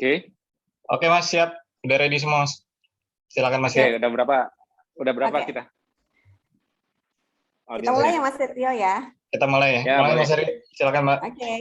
Oke. Oke Mas, siap. Udah ready semua Mas. Silakan Mas. Oke, udah berapa Oke. kita? Kita mulai ya Mas Setio ya. Kita mulai ya. Ya, Mulai boleh. Mas Heri. Silakan Mbak. Oke.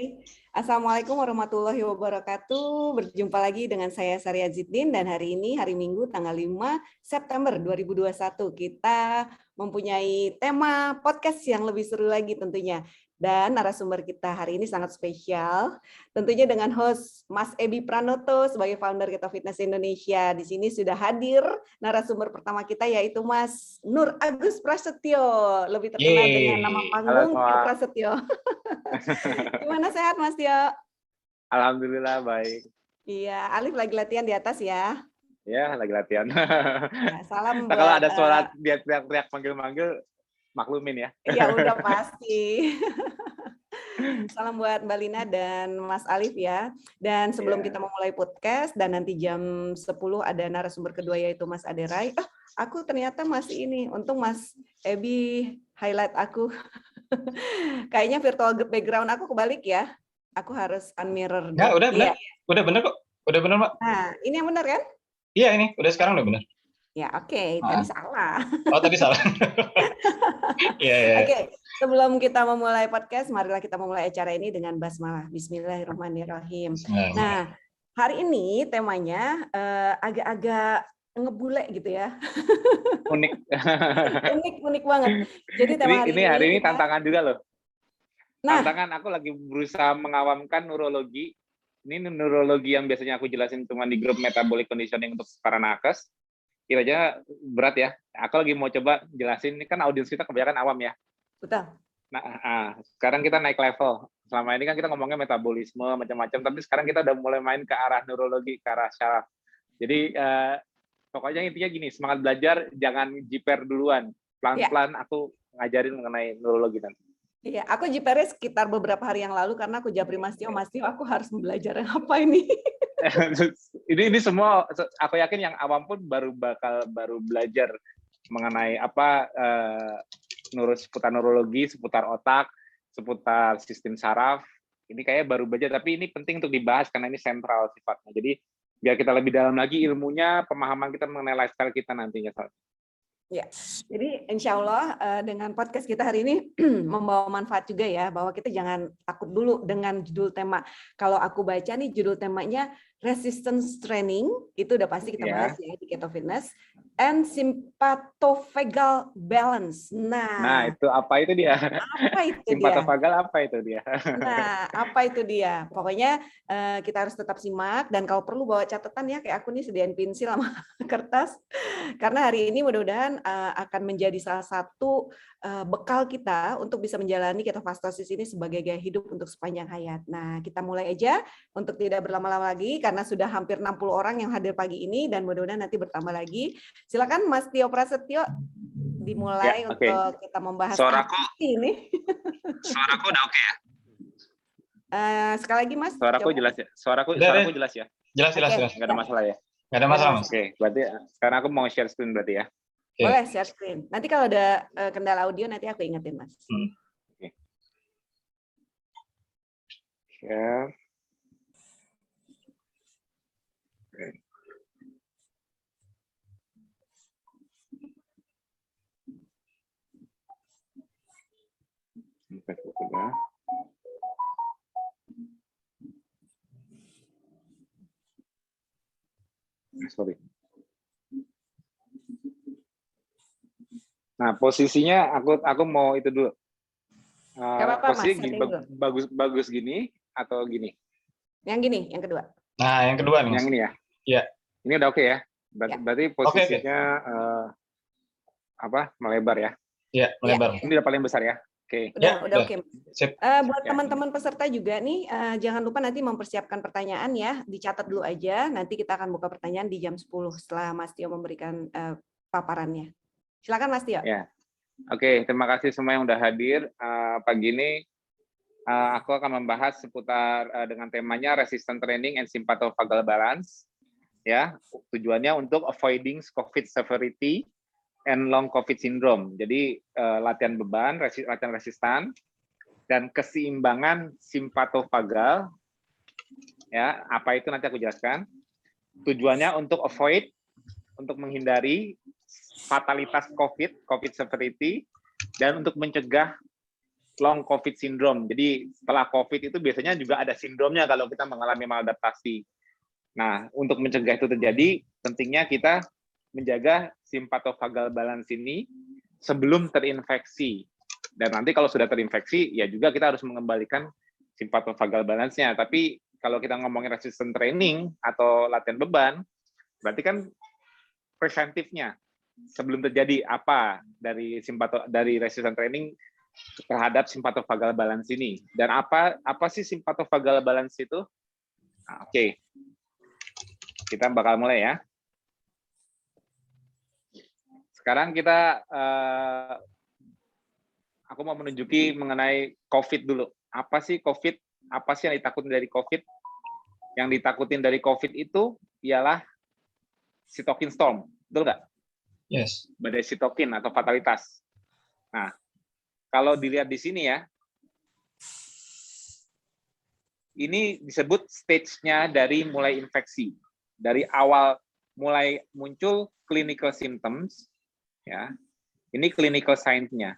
Assalamualaikum warahmatullahi wabarakatuh. Berjumpa lagi dengan saya Saria Ziddin dan hari ini hari Minggu tanggal 5 September 2021 kita mempunyai tema podcast yang lebih seru lagi tentunya. Dan narasumber kita hari ini sangat spesial, tentunya dengan host Mas Ebi Pranoto sebagai founder Keto Fitness Indonesia. Di sini sudah hadir narasumber pertama kita yaitu Mas Nur Agus Prasetyo, lebih terkenal dengan nama panggung Tio Prasetyo. Gimana, sehat Mas Tio? Alhamdulillah baik. Iya, Alif lagi latihan di atas ya. Ya, lagi latihan. Ya, salam Nah, buat, kalau ada suara dia teriak-teriak manggil-manggil, maklumin ya. Ya udah pasti. Salam buat Mbak Lina dan Mas Alif ya. Dan sebelum kita memulai podcast dan nanti jam 10 ada narasumber kedua yaitu Mas Aderai. Aku ternyata masih ini. Untung Mas Ebi highlight aku. Kayaknya virtual background aku kebalik ya. Aku harus unmirror. Enggak, udah benar. Udah benar kok. Udah benar, Mbak. Nah, ini yang benar kan? Iya, ini udah sekarang udah benar. Ya, oke. Tadi salah. Oh, tadi salah. Iya. Oke, sebelum kita memulai podcast, marilah kita memulai acara ini dengan basmalah. Bismillahirrahmanirrahim. Nah, hari ini temanya agak-agak ngebule gitu ya. Unik. Unik banget. Jadi tema hari ini tantangan juga loh. Nah, tantangan aku lagi berusaha mengawamkan neurologi. Ini neurologi yang biasanya aku jelasin cuma di grup metabolic conditioning untuk para nakes. Kira-kira berat ya. Aku lagi mau coba jelasin, ini kan audiens kita kebanyakan awam ya. Betul. Nah, sekarang kita naik level. Selama ini kan kita ngomongnya metabolisme, macam-macam, tapi sekarang kita udah mulai main ke arah neurologi, ke arah syaraf. Jadi, pokoknya intinya gini, semangat belajar, jangan jiper duluan. Pelan-pelan aku ngajarin mengenai neurologi nanti. Iya, aku jipernya sekitar beberapa hari yang lalu karena aku japri Mas Tio, aku harus belajar apa ini? ini semua aku yakin yang awam pun baru belajar mengenai apa seputar neurologi, seputar otak, seputar sistem saraf. Ini kayak baru belajar, tapi ini penting untuk dibahas karena ini sentral sifatnya. Jadi biar kita lebih dalam lagi ilmunya, pemahaman kita mengenai lifestyle kita nantinya. Ya, jadi insya Allah dengan podcast kita hari ini membawa manfaat juga ya, bahwa kita jangan takut dulu dengan judul tema. Kalau aku baca nih judul temanya resistance training, itu udah pasti kita bahas ya di Keto Fitness, and sympathovagal balance. Nah, itu apa itu dia? Apa itu sympathovagal apa itu dia? Nah, apa itu dia? Pokoknya kita harus tetap simak dan kalau perlu bawa catatan ya, kayak aku nih sediain pensil sama kertas. Karena hari ini mudah-mudahan akan menjadi salah satu bekal kita untuk bisa menjalani ketofastosis ini sebagai gaya hidup untuk sepanjang hayat. Nah, kita mulai aja untuk tidak berlama-lama lagi karena sudah hampir 60 orang yang hadir pagi ini dan mudah-mudahan nanti bertambah lagi. Silakan Mas Tio Prasetyo dimulai untuk kita membahas ini. Suaraku udah oke ya? Sekali lagi Mas. Suaraku jelas ya? Suaraku jelas ya? Jelas. Nggak ada masalah ya? Nggak ada masalah Mas. Oke, berarti sekarang aku mau share screen berarti ya? Boleh share screen. Nanti kalau ada kendala audio nanti aku ingetin Mas. Oke. Share. Facebook udah. Sorry. Nah, posisinya aku mau itu dulu. Posisi gini, bagus gini atau gini? Yang gini, yang kedua. Nah, yang kedua nih. Yang ini ya? Iya. Ini udah oke ya? Berarti posisinya melebar ya? Iya, melebar. Ini udah paling besar ya? Oke. Udah oke. Buat teman-teman peserta juga nih, jangan lupa nanti mempersiapkan pertanyaan ya, dicatat dulu aja. Nanti kita akan buka pertanyaan di jam 10 setelah Mas Tio memberikan paparannya. Silakan Mas Tio. Ya. Oke, terima kasih semua yang udah hadir pagi ini. Aku akan membahas seputar dengan temanya resistant training and sympathovagal balance. Ya, tujuannya untuk avoiding COVID severity and long COVID syndrome. Jadi latihan beban, latihan resistan, dan keseimbangan simpatovagal Ya, apa itu nanti aku jelaskan. Tujuannya untuk untuk menghindari fatalitas COVID severity, dan untuk mencegah long COVID syndrome. Jadi setelah COVID itu biasanya juga ada sindromnya kalau kita mengalami maladaptasi. Nah, untuk mencegah itu terjadi, pentingnya kita menjaga simpatovagal balance ini sebelum terinfeksi. Dan nanti kalau sudah terinfeksi, ya juga kita harus mengembalikan simpatovagal balance-nya. Tapi kalau kita ngomongin resistance training atau latihan beban, berarti kan preventifnya sebelum terjadi apa dari resistance training terhadap simpatovagal balance ini. Dan apa sih simpatovagal balance itu? Nah, Oke. Kita bakal mulai ya. Sekarang kita aku mau menunjuki mengenai COVID dulu. Apa sih COVID? Apa sih yang ditakutin dari COVID? Yang ditakutin dari COVID itu ialah cytokine storm. Betul nggak? Yes. Badai sitokin atau fatalitas. Nah, kalau dilihat di sini ya, ini disebut stage-nya dari mulai infeksi. Dari awal mulai muncul clinical symptoms, ya. Ini clinical signs-nya.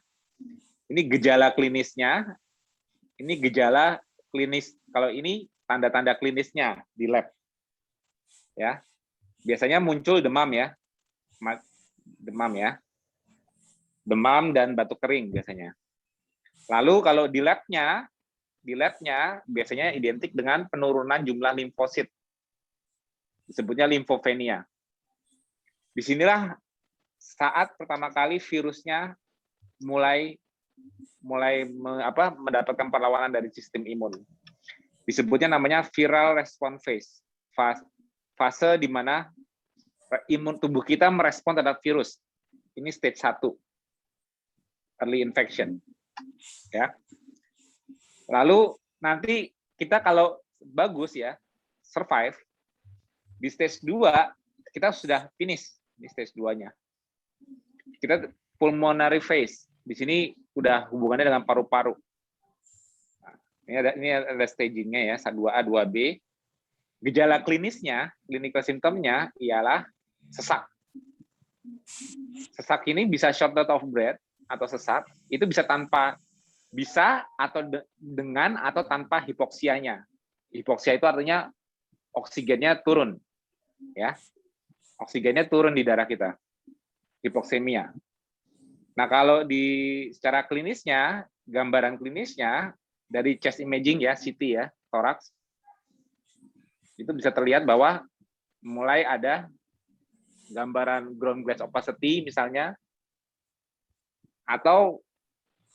Ini gejala klinisnya, ini gejala klinis. Kalau ini tanda-tanda klinisnya di lab. Ya. Biasanya muncul demam ya. Demam dan batuk kering biasanya. Lalu kalau di labnya biasanya identik dengan penurunan jumlah limfosit. Disebutnya limfopenia. Disinilah saat pertama kali virusnya mulai mendapatkan perlawanan dari sistem imun. Disebutnya namanya viral response phase. Fase di mana imun tubuh kita merespon terhadap virus. Ini stage 1. Early infection. Ya. Lalu nanti kita kalau bagus ya, survive, di stage 2 kita sudah finish di stage 2-nya. Kita pulmonary phase. Di sini udah hubungannya dengan paru-paru. Nah, ini ada stagingnya ya, 2A, 2B. Gejala klinisnya, clinical symptomnya ialah sesak. Sesak ini bisa shortness of breath atau sesak, itu bisa atau dengan atau tanpa hipoksianya. Hipoksia itu artinya oksigennya turun, ya. Oksigennya turun di darah kita. Hipoksemia. Nah, kalau secara klinisnya, gambaran klinisnya dari chest imaging ya, CT ya, thorax, itu bisa terlihat bahwa mulai ada gambaran ground glass opacity misalnya, atau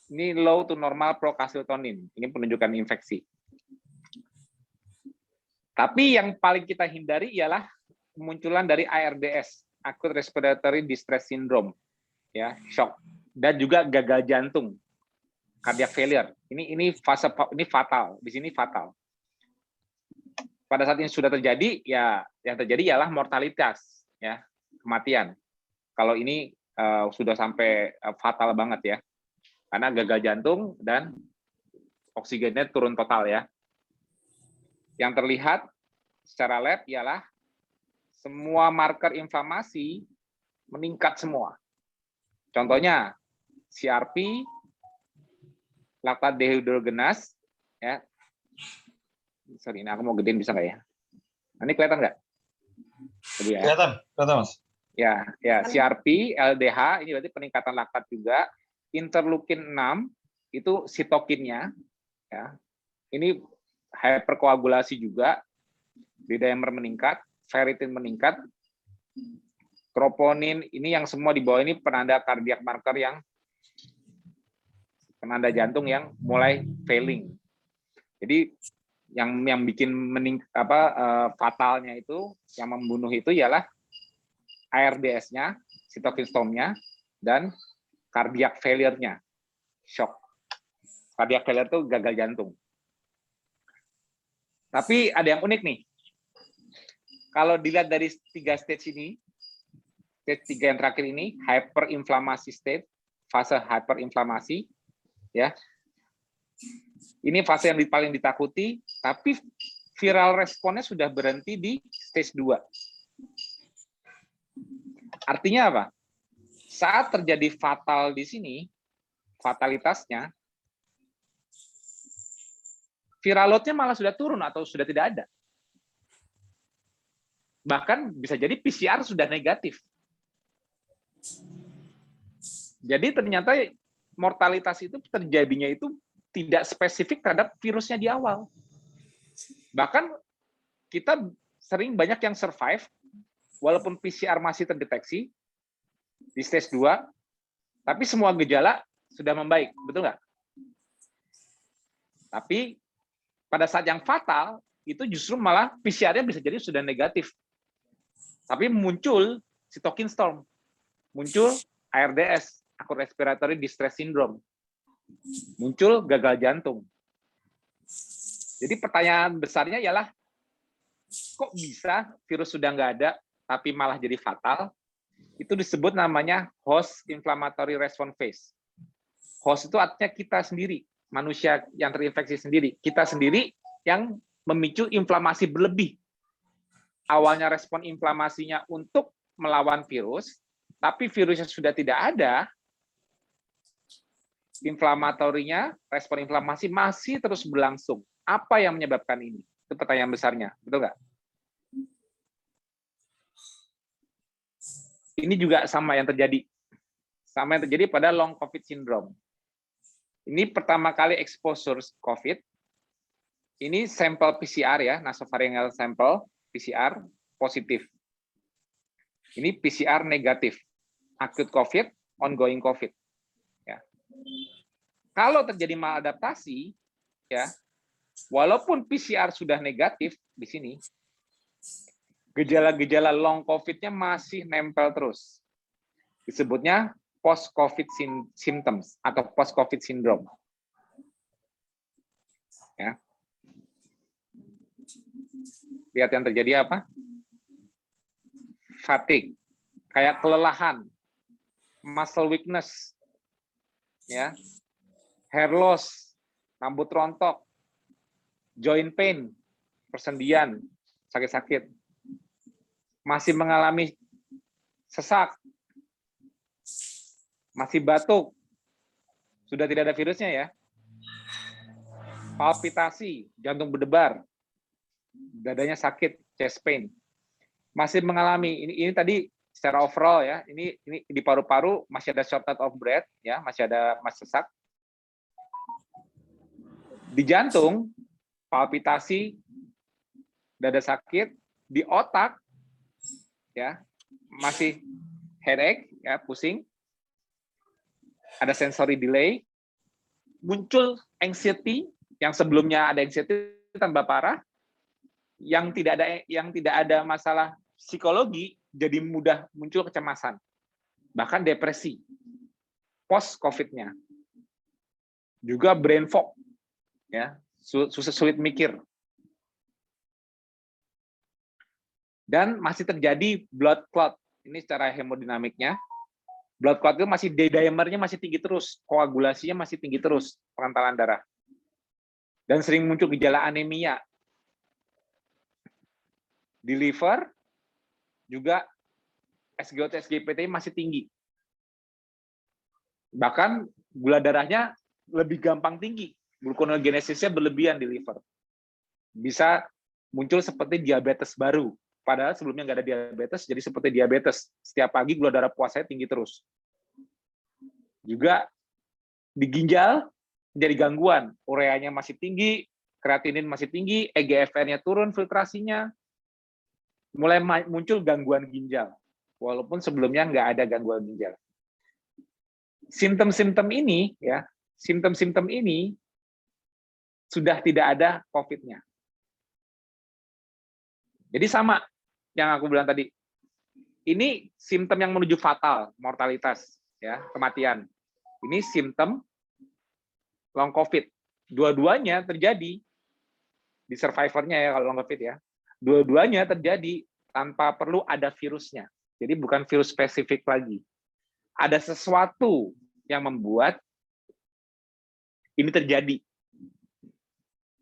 ini low to normal procalcitonin, ini penunjukan infeksi. Tapi yang paling kita hindari ialah kemunculan dari ARDS, acute respiratory distress syndrome, ya, shock, dan juga gagal jantung, cardiac failure. Ini fatal, di sini fatal. Pada saat ini sudah terjadi, ya yang terjadi ialah mortalitas, ya, kematian. Kalau ini sudah sampai fatal banget ya, karena gagal jantung dan oksigennya turun total ya. Yang terlihat secara lab ialah semua marker inflamasi meningkat semua. Contohnya CRP, laktat dehidrogenase, ya. Sorry, ini aku mau gedein bisa nggak ya? Ini kelihatan nggak? Ya. Kelihatan Mas. Ya, CRP, LDH, ini berarti peningkatan laktat juga. Interleukin 6 itu sitokinnya, ya. Ini hyperkoagulasi juga, D-dimer meningkat, ferritin meningkat, troponin, ini yang semua di bawah ini penanda cardiac marker yang penanda jantung yang mulai failing. Jadi yang bikin fatalnya itu, yang membunuh itu ialah ARDS-nya, cytokine storm-nya, dan cardiac failure-nya, shock. Cardiac failure itu gagal jantung. Tapi ada yang unik nih. Kalau dilihat dari 3 stage ini, stage 3 yang terakhir ini, hyperinflamasi state, fase hyperinflamasi, ya. Ini fase yang paling ditakuti, tapi viral responnya sudah berhenti di stage 2. Artinya apa? Saat terjadi fatal di sini, fatalitasnya, viral load-nya malah sudah turun atau sudah tidak ada. Bahkan bisa jadi PCR sudah negatif. Jadi ternyata mortalitas itu terjadinya itu tidak spesifik terhadap virusnya di awal. Bahkan kita sering banyak yang survive, walaupun PCR masih terdeteksi di stage 2, tapi semua gejala sudah membaik, betul nggak? Tapi pada saat yang fatal, itu justru malah PCR-nya bisa jadi sudah negatif. Tapi muncul cytokine storm, muncul ARDS, acute respiratory distress syndrome, muncul gagal jantung. Jadi pertanyaan besarnya ialah, kok bisa virus sudah nggak ada, tapi malah jadi fatal? Itu disebut namanya host inflammatory response phase. Host itu artinya kita sendiri, manusia yang terinfeksi sendiri. Kita sendiri yang memicu inflamasi berlebih. Awalnya respon inflamasinya untuk melawan virus, tapi virusnya sudah tidak ada, inflamatorinya, respon inflamasi masih terus berlangsung. Apa yang menyebabkan ini? Itu pertanyaan besarnya, betul nggak? Ini juga sama yang terjadi. Sama yang terjadi pada long COVID syndrome. Ini pertama kali exposure COVID. Ini sampel PCR ya, nasopharyngeal sampel PCR positif. Ini PCR negatif. Acute COVID, ongoing COVID. Ya. Kalau terjadi maladaptasi, ya, walaupun PCR sudah negatif di sini, gejala-gejala long COVID-nya masih nempel terus. Disebutnya post-COVID symptoms atau post-COVID syndrome. Ya. Lihat yang terjadi apa? Fatigue, kayak kelelahan, muscle weakness, ya, hair loss, rambut rontok, joint pain, persendian, sakit-sakit, masih mengalami sesak, masih batuk, sudah tidak ada virusnya ya, palpitasi, jantung berdebar, dadanya sakit, chest pain, masih mengalami ini tadi secara overall ya, ini di paru-paru masih ada shortness of breath ya, masih sesak. Di jantung palpitasi, dada sakit, di otak ya masih headache ya, pusing. Ada sensory delay, muncul anxiety yang sebelumnya ada anxiety tambah parah, yang tidak ada masalah psikologi jadi mudah muncul kecemasan, bahkan depresi post COVID-nya, juga brain fog ya, sulit mikir, dan masih terjadi blood clot. Ini secara hemodinamiknya. Blood clot itu masih D-dimernya masih tinggi terus, koagulasinya masih tinggi terus, pengentalan darah. Dan sering muncul gejala anemia. Di liver juga SGOT, SGPT masih tinggi. Bahkan gula darahnya lebih gampang tinggi, gluconeogenesisnya berlebihan di liver. Bisa muncul seperti diabetes baru. Padahal sebelumnya nggak ada diabetes, jadi seperti diabetes. Setiap pagi gula darah puasanya tinggi terus. Juga di ginjal jadi gangguan. Ureanya masih tinggi, kreatinin masih tinggi, EGFR-nya turun filtrasinya. Mulai muncul gangguan ginjal. Walaupun sebelumnya nggak ada gangguan ginjal. Simptom-simptom ini, ya, simptom-simptom ini sudah tidak ada COVID-nya. Jadi sama yang aku bilang tadi, ini simptom yang menuju fatal, mortalitas, ya, kematian. Ini simptom long COVID. Dua-duanya terjadi di survivornya ya kalau long COVID ya. Dua-duanya terjadi tanpa perlu ada virusnya. Jadi bukan virus spesifik lagi. Ada sesuatu yang membuat ini terjadi.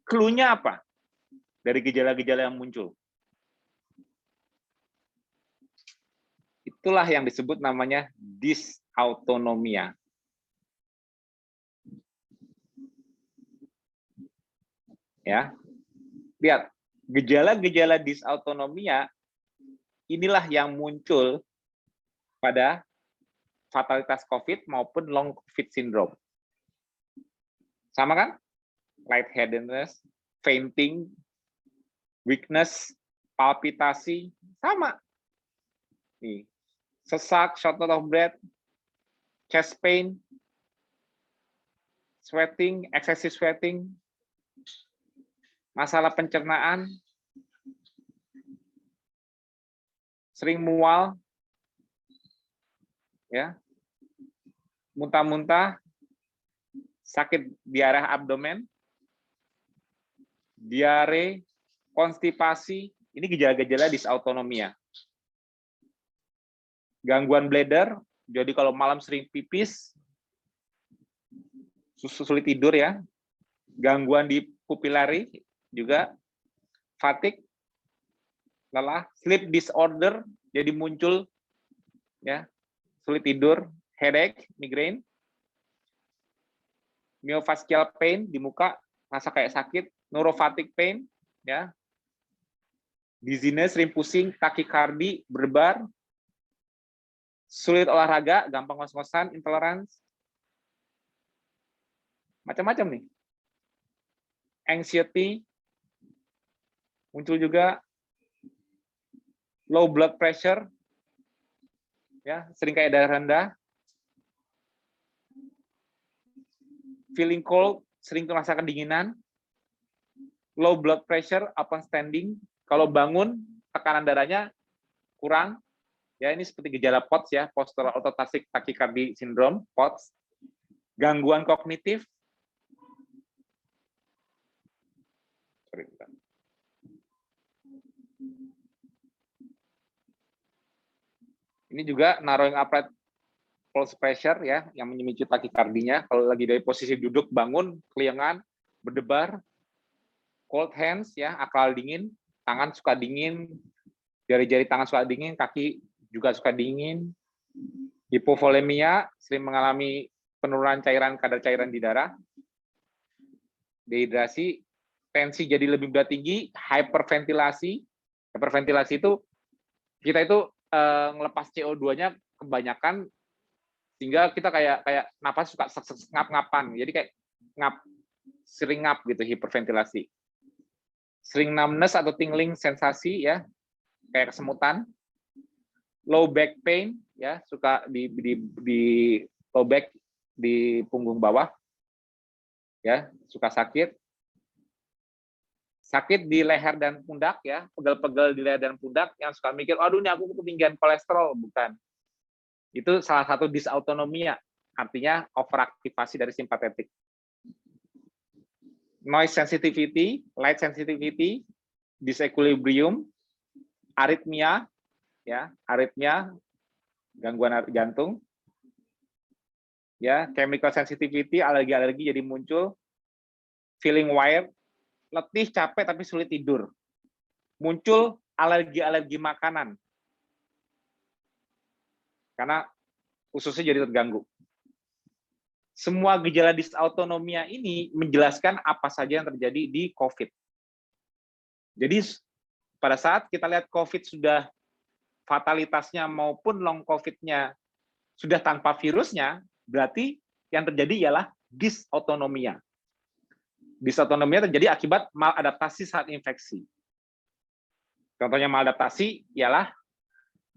Clue-nya apa? dari gejala-gejala yang muncul. Itulah yang disebut namanya dysautonomia. Ya. Lihat, gejala-gejala dysautonomia inilah yang muncul pada fatalitas COVID maupun long COVID syndrome. Sama kan? Lightheadedness, fainting, weakness, palpitasi, sama. Nih, sesak, shortness of breath, chest pain, sweating, excessive sweating, masalah pencernaan, sering mual, ya, muntah-muntah, sakit di area abdomen, diare, konstipasi, ini gejala-gejala dysautonomia. Gangguan bladder, jadi kalau malam sering pipis, sulit tidur ya. Gangguan di pupilari juga, fatigue, lelah, sleep disorder, jadi muncul ya, sulit tidur, headache, migraine, myofascial pain di muka, rasa kayak sakit, neuropathic pain, ya, dizziness, sering pusing, takikardi, berdebar, sulit olahraga, gampang ngos-ngosan, intolerance, macam-macam nih. Anxiety, muncul juga, low blood pressure, ya, sering kayak darah rendah, feeling cold, sering merasakan kedinginan, low blood pressure upon standing, kalau bangun tekanan darahnya kurang, ya ini seperti gejala POTS ya, postural orthostatic tachycardia syndrome, POTS, gangguan kognitif, ini juga narrowing upright pulse pressure ya, yang memicu takikardinya. Kalau lagi dari posisi duduk bangun, keliengan, berdebar, cold hands ya, akal dingin, tangan suka dingin, jari-jari tangan suka dingin, kaki juga suka dingin. Hipovolemia, sering mengalami penurunan cairan, kadar cairan di darah. Dehidrasi, tensi jadi lebih mudah tinggi, hyperventilasi. Hyperventilasi itu kita itu ngelepas CO2-nya kebanyakan sehingga kita kayak napas suka ngap-ngapan. Jadi kayak sering ngap gitu, hiperventilasi. Sering numbness atau tingling sensasi ya, kayak kesemutan. Low back pain ya, suka di low back di punggung bawah. Ya, suka sakit. Sakit di leher dan pundak ya, pegel-pegel di leher dan pundak yang suka mikir, aduh ini aku ketinggian kolesterol, bukan. Itu salah satu dysautonomia, artinya overaktivasi dari simpatetik. Noise sensitivity, light sensitivity, disequilibrium, aritmia, ya, aritmia, gangguan jantung, ya, chemical sensitivity, alergi-alergi jadi muncul, feeling wired, letih, capek tapi sulit tidur, muncul alergi-alergi makanan, karena ususnya jadi terganggu. Semua gejala dysautonomia ini menjelaskan apa saja yang terjadi di COVID. Jadi pada saat kita lihat COVID sudah fatalitasnya maupun long COVID-nya sudah tanpa virusnya, berarti yang terjadi ialah dysautonomia. Dysautonomia terjadi akibat maladaptasi saat infeksi. Contohnya maladaptasi ialah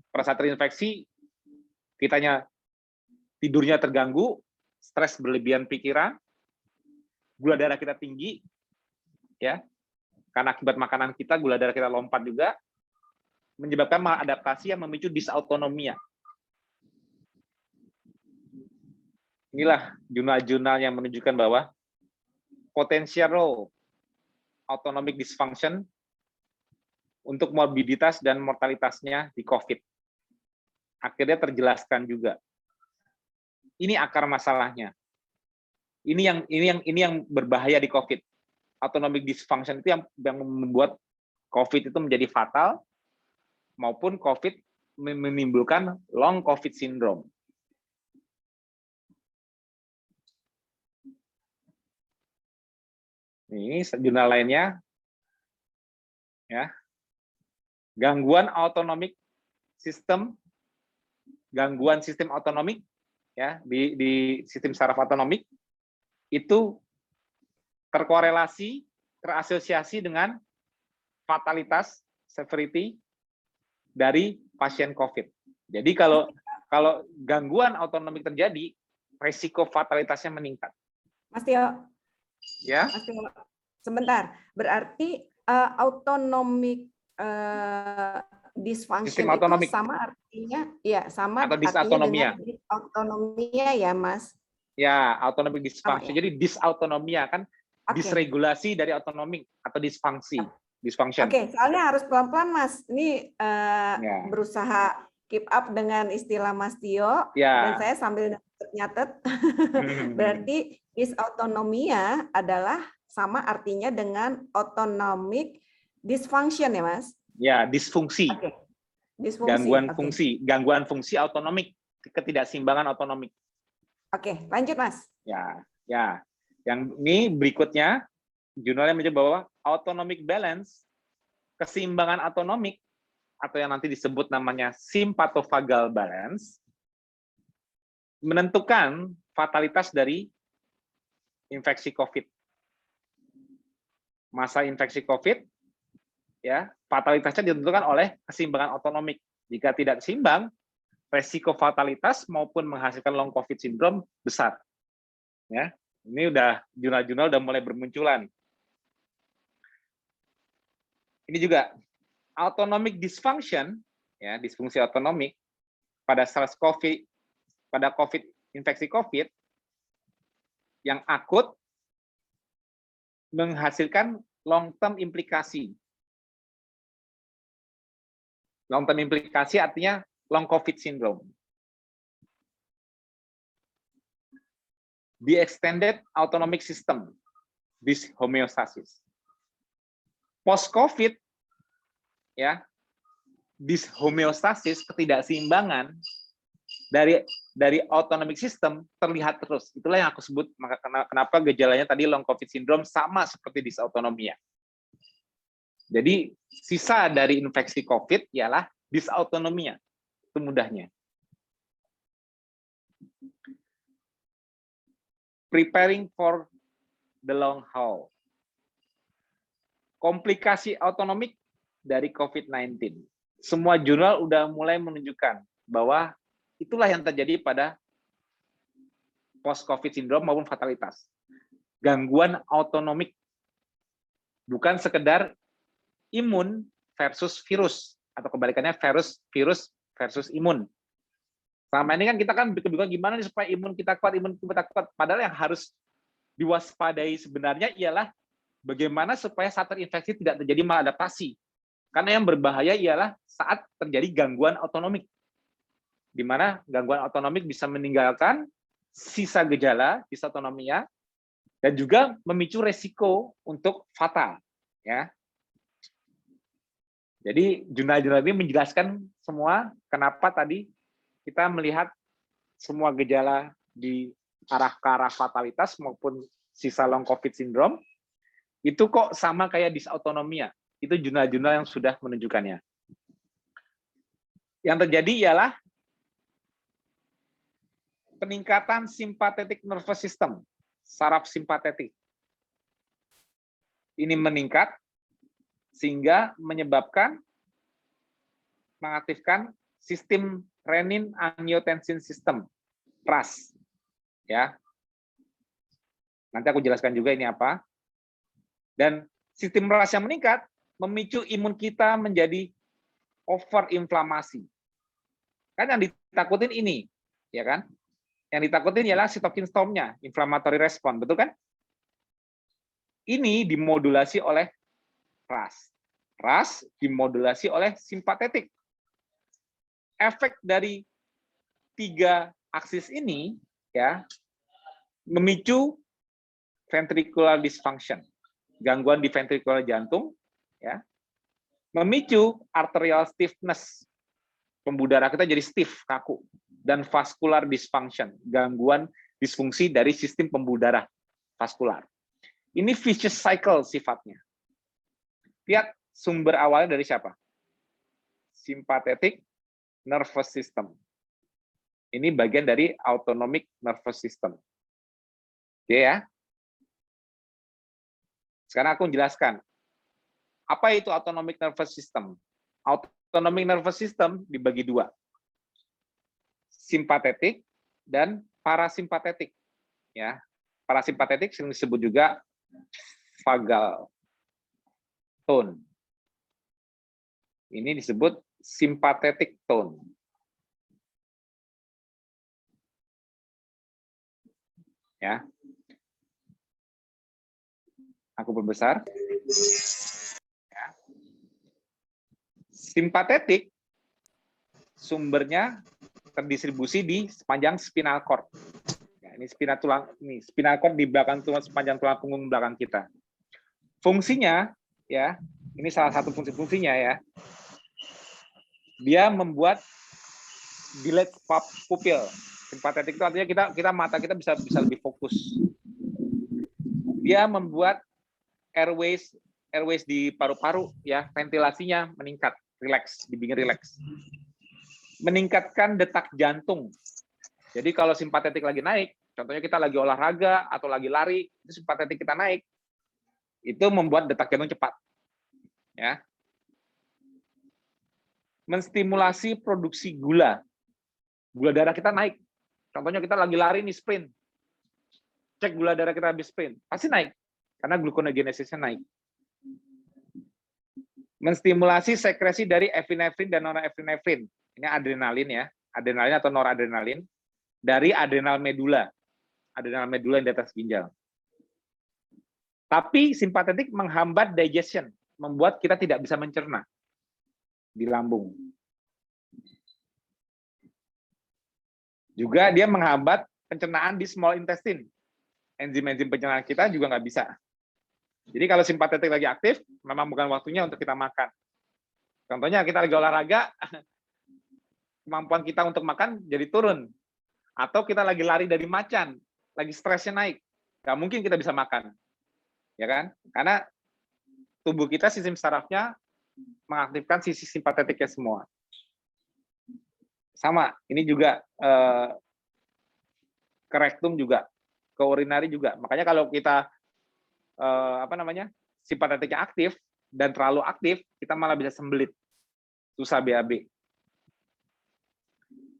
pada saat terinfeksi, kitanya tidurnya terganggu, stres berlebihan pikiran, gula darah kita tinggi, ya, karena akibat makanan kita, gula darah kita lompat juga, menyebabkan maladaptasi yang memicu dysautonomia. Inilah jurnal-jurnal yang menunjukkan bahwa potential autonomic dysfunction untuk morbiditas dan mortalitasnya di COVID. Akhirnya terjelaskan juga. Ini akar masalahnya. Ini yang berbahaya di COVID. Autonomic dysfunction itu yang membuat COVID itu menjadi fatal maupun COVID menimbulkan long COVID syndrome. Ini jurnal lainnya, ya, gangguan sistem otonomik, ya, di sistem saraf otonomik itu terasosiasi dengan fatalitas severity dari pasien COVID. Jadi kalau gangguan otonomik terjadi, risiko fatalitasnya meningkat. Mas Tio, Ya. Mas Tio, sebentar. Berarti autonomic dysfunction Sistem otonomik. itu sama artinya, ya sama Atau artinya disautonomia. dengan disautonomia ya, Mas? Ya, autonomic dysfunction. Oh, ya. Jadi disautonomia kan disregulasi dari otonomik atau disfungsi. Dysfunction. Oke, soalnya harus pelan-pelan, Mas. Ini berusaha keep up dengan istilah Mas Tio, dan saya sambil nyatet. Berarti disautonomia adalah sama artinya dengan autonomic dysfunction ya, Mas? Ya, disfungsi. Oke. Disfungsi. Gangguan fungsi otonomik, ketidakseimbangan otonomik. Oke, lanjut, Mas. Ya. Yang ini berikutnya, jurnalnya menyebut bahwa autonomic balance, keseimbangan otonomik, atau yang nanti disebut namanya sympathovagal balance, menentukan fatalitas dari infeksi COVID. Masa infeksi COVID, ya, fatalitasnya ditentukan oleh keseimbangan otonomik. Jika tidak seimbang, resiko fatalitas maupun menghasilkan long COVID syndrome besar. Ya, ini jurnal-jurnal udah mulai bermunculan. Ini juga autonomic dysfunction, ya, disfungsi otonomik pada SARS-CoV, pada infeksi COVID yang akut menghasilkan long-term implikasi. Long-term implikasi artinya long COVID syndrome. The extended autonomic system dyshomeostasis. Post-COVID, ya, dyshomeostasis, ketidakseimbangan dari autonomic system terlihat terus. Itulah yang aku sebut, maka kenapa gejalanya tadi long COVID syndrome sama seperti dysautonomia. Jadi sisa dari infeksi COVID ialah dysautonomia. Itu mudahnya. Preparing for the long haul. Komplikasi otonomik dari COVID-19. Semua jurnal udah mulai menunjukkan bahwa itulah yang terjadi pada post-COVID syndrome maupun fatalitas. Gangguan otonomik. Bukan sekedar imun versus virus, atau kebalikannya virus versus imun. Selama ini kan kita bingung gimana nih supaya imun kita kuat, Padahal yang harus diwaspadai sebenarnya ialah bagaimana supaya saat terinfeksi tidak terjadi maladaptasi. Karena yang berbahaya ialah saat terjadi gangguan otonomik, di mana gangguan otonomik bisa meninggalkan sisa gejala dysautonomia dan juga memicu resiko untuk fatal. Ya. Jadi jurnal-jurnal ini menjelaskan semua kenapa tadi kita melihat semua gejala di arah ke arah fatalitas maupun sisa long COVID syndrome itu kok sama kayak dysautonomia. Itu jurnal-jurnal yang sudah menunjukkannya. Yang terjadi ialah peningkatan sympathetic nervous system, saraf simpatetik. Ini meningkat sehingga menyebabkan mengaktifkan sistem renin-angiotensin system, RAS. Ya. Nanti aku jelaskan juga ini apa. Dan sistem RAS yang meningkat memicu imun kita menjadi overinflamasi. Kan yang ditakutin ini, ya kan? Yang ditakutin ialah cytokine storm-nya, inflammatory response, betul kan? Ini dimodulasi oleh RAS. RAS dimodulasi oleh simpatetik. Efek dari 3 aksis ini ya memicu ventricular dysfunction, gangguan di ventrikular jantung, ya, Memicu arterial stiffness, pembuluh darah kita jadi stiff, kaku, dan vascular dysfunction, gangguan disfungsi dari sistem pembuluh darah vaskular. Ini vicious cycle sifatnya. Lihat sumber awalnya dari siapa? Sympathetic nervous system. Ini bagian dari autonomic nervous system. Oke ya. Sekarang aku jelaskan. Apa itu autonomic nervous system? Autonomic nervous system dibagi dua. Simpatetik dan parasimpatetik. Ya. Parasimpatetik sering disebut juga vagal tone. Ini disebut sympathetic tone. Ya. Aku perbesar. Ya. Simpatetik sumbernya terdistribusi di sepanjang spinal cord. Ya, ini spinal cord di belakang tulang, sepanjang tulang punggung belakang kita. Fungsinya ya, ini salah satu fungsi-fungsinya ya. Dia membuat dilate pupil. Simpatetik itu artinya kita mata kita bisa lebih fokus. Dia membuat airways di paru-paru ya, ventilasinya meningkat, rileks, dibikin rileks. Meningkatkan detak jantung. Jadi kalau simpatetik lagi naik, contohnya kita lagi olahraga atau lagi lari, itu simpatetik kita naik, itu membuat detak jantung cepat. Ya. Menstimulasi produksi gula. Gula darah kita naik. Contohnya kita lagi lari nih, sprint. Cek gula darah kita habis sprint, pasti naik karena gluconeogenesisnya naik. Menstimulasi sekresi dari epinefrin dan norepinefrin. Ini adrenalin ya, adrenalin atau noradrenalin dari adrenal medula. Adrenal medula yang di atas ginjal. Tapi simpatetik menghambat digestion, membuat kita tidak bisa mencerna di lambung. Juga dia menghambat pencernaan di small intestine. Enzim-enzim pencernaan kita juga nggak bisa. Jadi kalau simpatetik lagi aktif, memang bukan waktunya untuk kita makan. Contohnya kita lagi olahraga, kemampuan kita untuk makan jadi turun. Atau kita lagi lari dari macan, lagi stresnya naik. Nggak mungkin kita bisa makan. Ya kan? Karena tubuh kita, sistem sarafnya mengaktifkan sisi simpatetiknya semua. Sama, ini juga ke rektum juga, ke urinari juga. Makanya kalau kita simpatetiknya aktif dan terlalu aktif, kita malah bisa sembelit, susah BAB.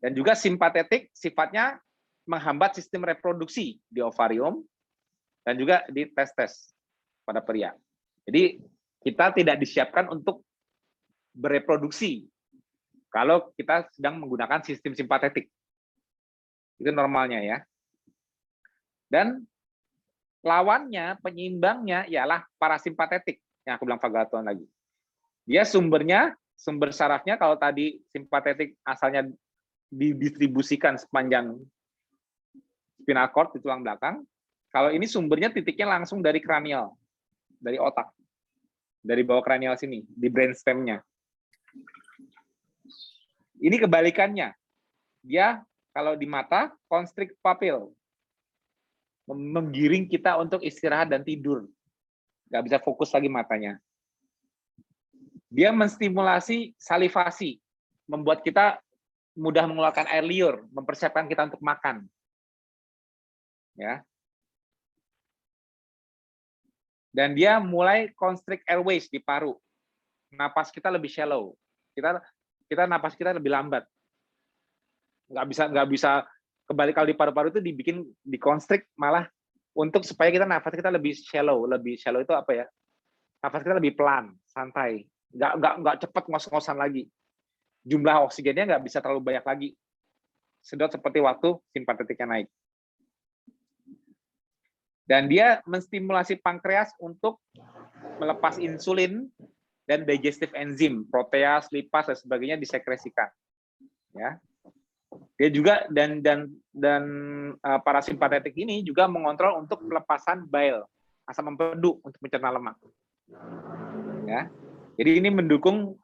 Dan juga simpatetik sifatnya menghambat sistem reproduksi di ovarium dan juga di testes pada pria. Jadi kita tidak disiapkan untuk bereproduksi kalau kita sedang menggunakan sistem simpatetik. Itu normalnya ya. Dan lawannya, penyeimbangnya ialah parasimpatetik, yang aku bilang vagal tone lagi. Dia sumber sarafnya kalau tadi simpatetik asalnya didistribusikan sepanjang spinal cord di tulang belakang, kalau ini sumbernya titiknya langsung dari kranial, dari otak, dari bawah kranial sini, di brainstem-nya. Ini kebalikannya. Dia kalau di mata constrict pupil, menggiring kita untuk istirahat dan tidur. Nggak bisa fokus lagi matanya. Dia menstimulasi salivasi, membuat kita mudah mengeluarkan air liur, mempersiapkan kita untuk makan. Ya. Dan dia mulai constrict airways di paru. Napas kita lebih shallow. Kita napas kita lebih lambat. Nggak bisa kembali kalau di paru-paru itu dibikin dikonstrik malah untuk supaya kita nafas kita lebih shallow. Lebih shallow itu apa ya? Nafas kita lebih pelan, santai. Nggak cepat ngos-ngosan lagi. Jumlah oksigennya nggak bisa terlalu banyak lagi. Sedot seperti waktu simpatetiknya naik. Dan dia menstimulasi pankreas untuk melepas insulin dan digestive enzim, proteas, lipas dan sebagainya disekresikan. Ya. Dia juga dan parasimpatetik ini juga mengontrol untuk pelepasan bile, asam empedu untuk mencerna lemak. Ya. Jadi ini mendukung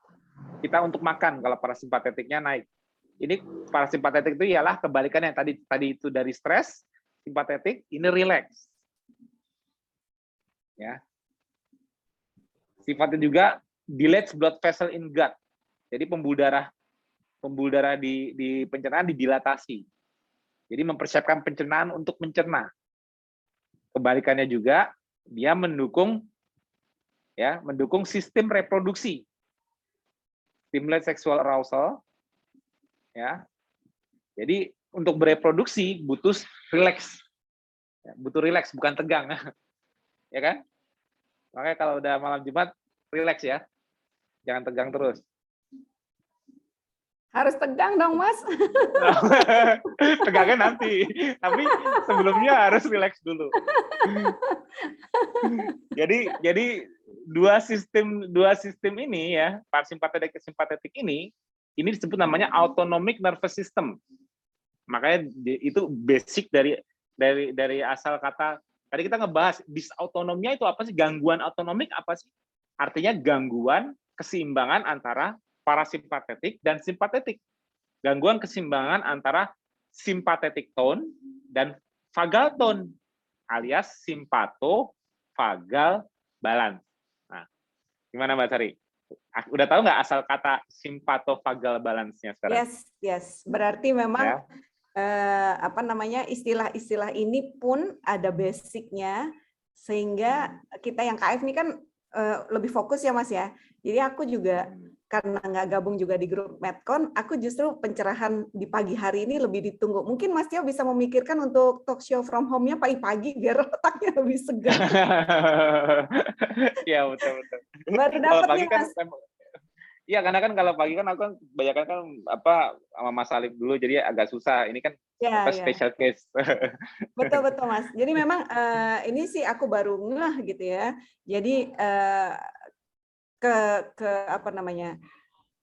kita untuk makan kalau parasimpatetiknya naik. Ini parasimpatetik itu ialah kebalikannya tadi itu dari stres, simpatetik, ini relax. Ya. Sifatnya juga dilates blood vessel in gut. Jadi pembuluh darah di pencernaan didilatasi. Jadi mempersiapkan pencernaan untuk mencerna. Kebalikannya juga dia mendukung sistem reproduksi. Stimulate sexual arousal, ya. Jadi untuk bereproduksi butuh relax, bukan tegang, ya kan? Makanya kalau udah malam Jumat relax ya, jangan tegang terus. Harus tegang dong, Mas. Tegangnya nanti, tapi sebelumnya harus relax dulu. Jadi dua sistem ini ya, parasimpatetik dan simpatetik ini disebut namanya autonomic nervous system. Makanya itu basic dari asal kata. Tadi kita ngebahas disautonomia itu apa sih? Gangguan autonomik apa sih? Artinya gangguan keseimbangan antara parasimpatetik dan simpatetik. Gangguan keseimbangan antara sympathetic tone dan vagal tone alias simpato-vagal balance. Nah, gimana Mbak Sari? Udah tahu nggak asal kata simpato-vagal balance-nya sekarang? Yes. Berarti memang Ya. Istilah-istilah ini pun ada basicnya, sehingga kita yang KF ini kan lebih fokus ya Mas ya. Jadi aku juga karena nggak gabung juga di grup Medcon, aku justru pencerahan di pagi hari ini lebih ditunggu. Mungkin Mas Tio bisa memikirkan untuk talk show from home-nya pagi-pagi biar otaknya lebih segar. Iya betul. Baru Kalau dapat pagi nih kan, Mas. iya karena kan kalau pagi kan aku kan kebanyakan kan sama Mas Alif dulu, jadi agak susah. Ini kan Ya. special case. Betul Mas. Jadi memang ini sih aku baru ngeh gitu ya. Jadi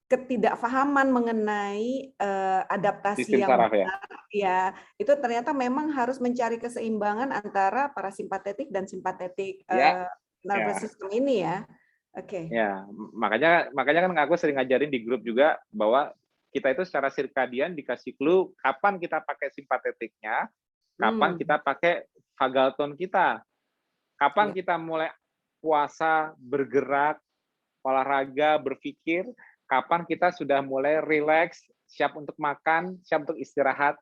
ketidakfahaman mengenai adaptasi Sistem yang saraf ya. benar, ya itu ternyata memang harus mencari keseimbangan antara parasimpatetik dan simpatetik Ya. nervous system ini ya. Oke. Ya, makanya kan aku sering ngajarin di grup juga bahwa kita itu secara sirkadian dikasih clue kapan kita pakai simpatetiknya, kapan kita pakai vagal tone kita, kapan kita mulai puasa, bergerak, olahraga, berpikir, kapan kita sudah mulai relax, siap untuk makan, siap untuk istirahat.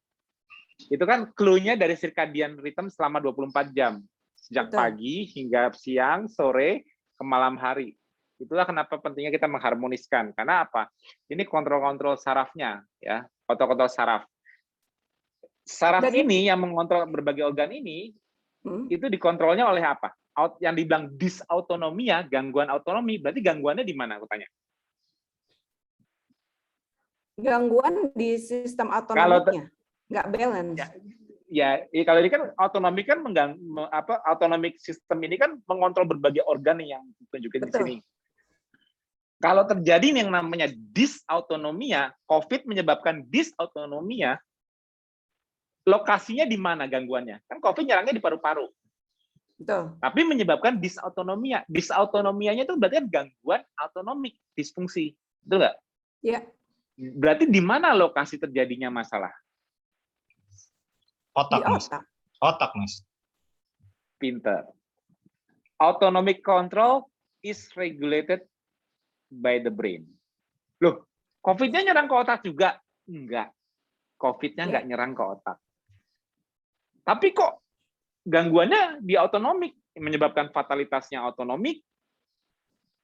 Itu kan clue-nya dari circadian rhythm selama 24 jam. Sejak pagi hingga siang, sore, ke malam hari. Itulah kenapa pentingnya kita mengharmoniskan. Karena apa? Ini kontrol-kontrol sarafnya, ya, kontrol-kontrol saraf. Saraf ini yang mengontrol berbagai organ ini, itu dikontrolnya oleh apa? Yang dibilang disautonomia, gangguan autonomi, berarti gangguannya di mana? Aku tanya. Gangguan di sistem autonomiknya, nggak balance. Ya, kalau ini kan autonomi kan autonomic system ini kan mengontrol berbagai organ yang ditunjukin di sini. Kalau terjadi yang namanya disautonomia, COVID menyebabkan disautonomia, lokasinya di mana gangguannya? Kan COVID nyerangnya di paru-paru. Betul. Tapi menyebabkan disautonomia. Disautonomianya itu berarti gangguan autonomik, disfungsi. Betul nggak? Iya. Berarti di mana lokasi terjadinya masalah? Otak, Mas. Otak, Mas. Pinter. Autonomic control is regulated by the brain. Loh, COVID-nya nyerang ke otak juga? Enggak. COVID-nya enggak nyerang ke otak. Tapi kok gangguannya di autonomik, menyebabkan fatalitasnya autonomik,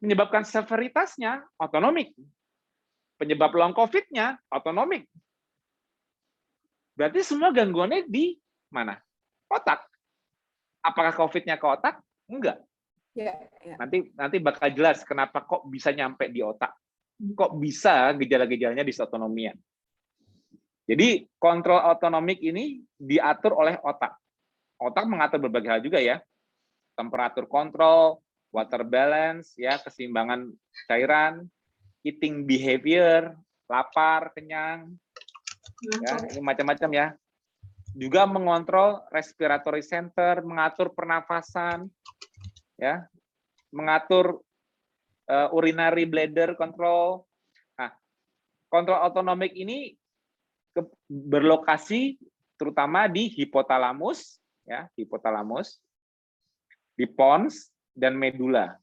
menyebabkan severitasnya autonomik, penyebab long COVID-nya autonomik. Berarti semua gangguannya di mana? Otak. Apakah COVID-nya ke otak? Enggak. Ya. Nanti bakal jelas kenapa kok bisa nyampe di otak. Kok bisa gejala-gejalanya disautonomia. Jadi kontrol autonomik ini diatur oleh otak. Otak mengatur berbagai hal juga ya. Temperatur kontrol, water balance, ya, keseimbangan cairan, eating behavior, lapar, kenyang, ya, ini macam-macam ya. Juga mengontrol respiratory center, mengatur pernafasan, ya, mengatur urinary bladder control. Nah, kontrol autonomik ini berlokasi terutama di hipotalamus, ya, hipotalamus, di pons dan medula.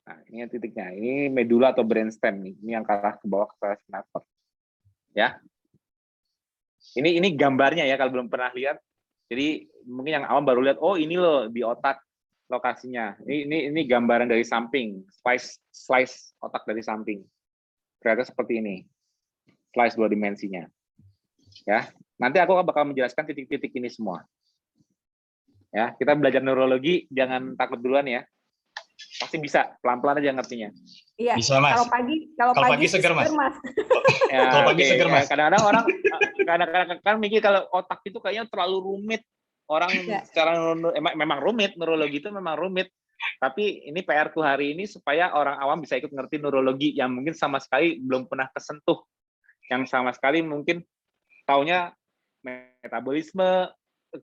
Nah, ini titiknya. Ini medula atau brainstem nih. Ini yang kalah ke bawah ke spinator. Ya. Ini gambarnya ya kalau belum pernah lihat. Jadi mungkin yang awam baru lihat, oh ini loh di otak lokasinya. Ini gambaran dari samping, slice otak dari samping. Ternyata seperti ini. Slice 2 dimensinya. Ya. Nanti aku bakal menjelaskan titik-titik ini semua. Ya, kita belajar neurologi jangan takut duluan ya. Pasti bisa, pelan-pelan aja ngertinya. Iya. Bisa, Mas. Kalau pagi seger, Mas. Ya, kalau pagi seger, Mas. Kadang-kadang orang kan mikir kalau otak itu kayaknya terlalu rumit. Orang secara memang rumit, neurologi itu memang rumit. Tapi ini PR-ku hari ini supaya orang awam bisa ikut ngerti neurologi yang mungkin sama sekali belum pernah kesentuh. Yang sama sekali mungkin taunya metabolisme,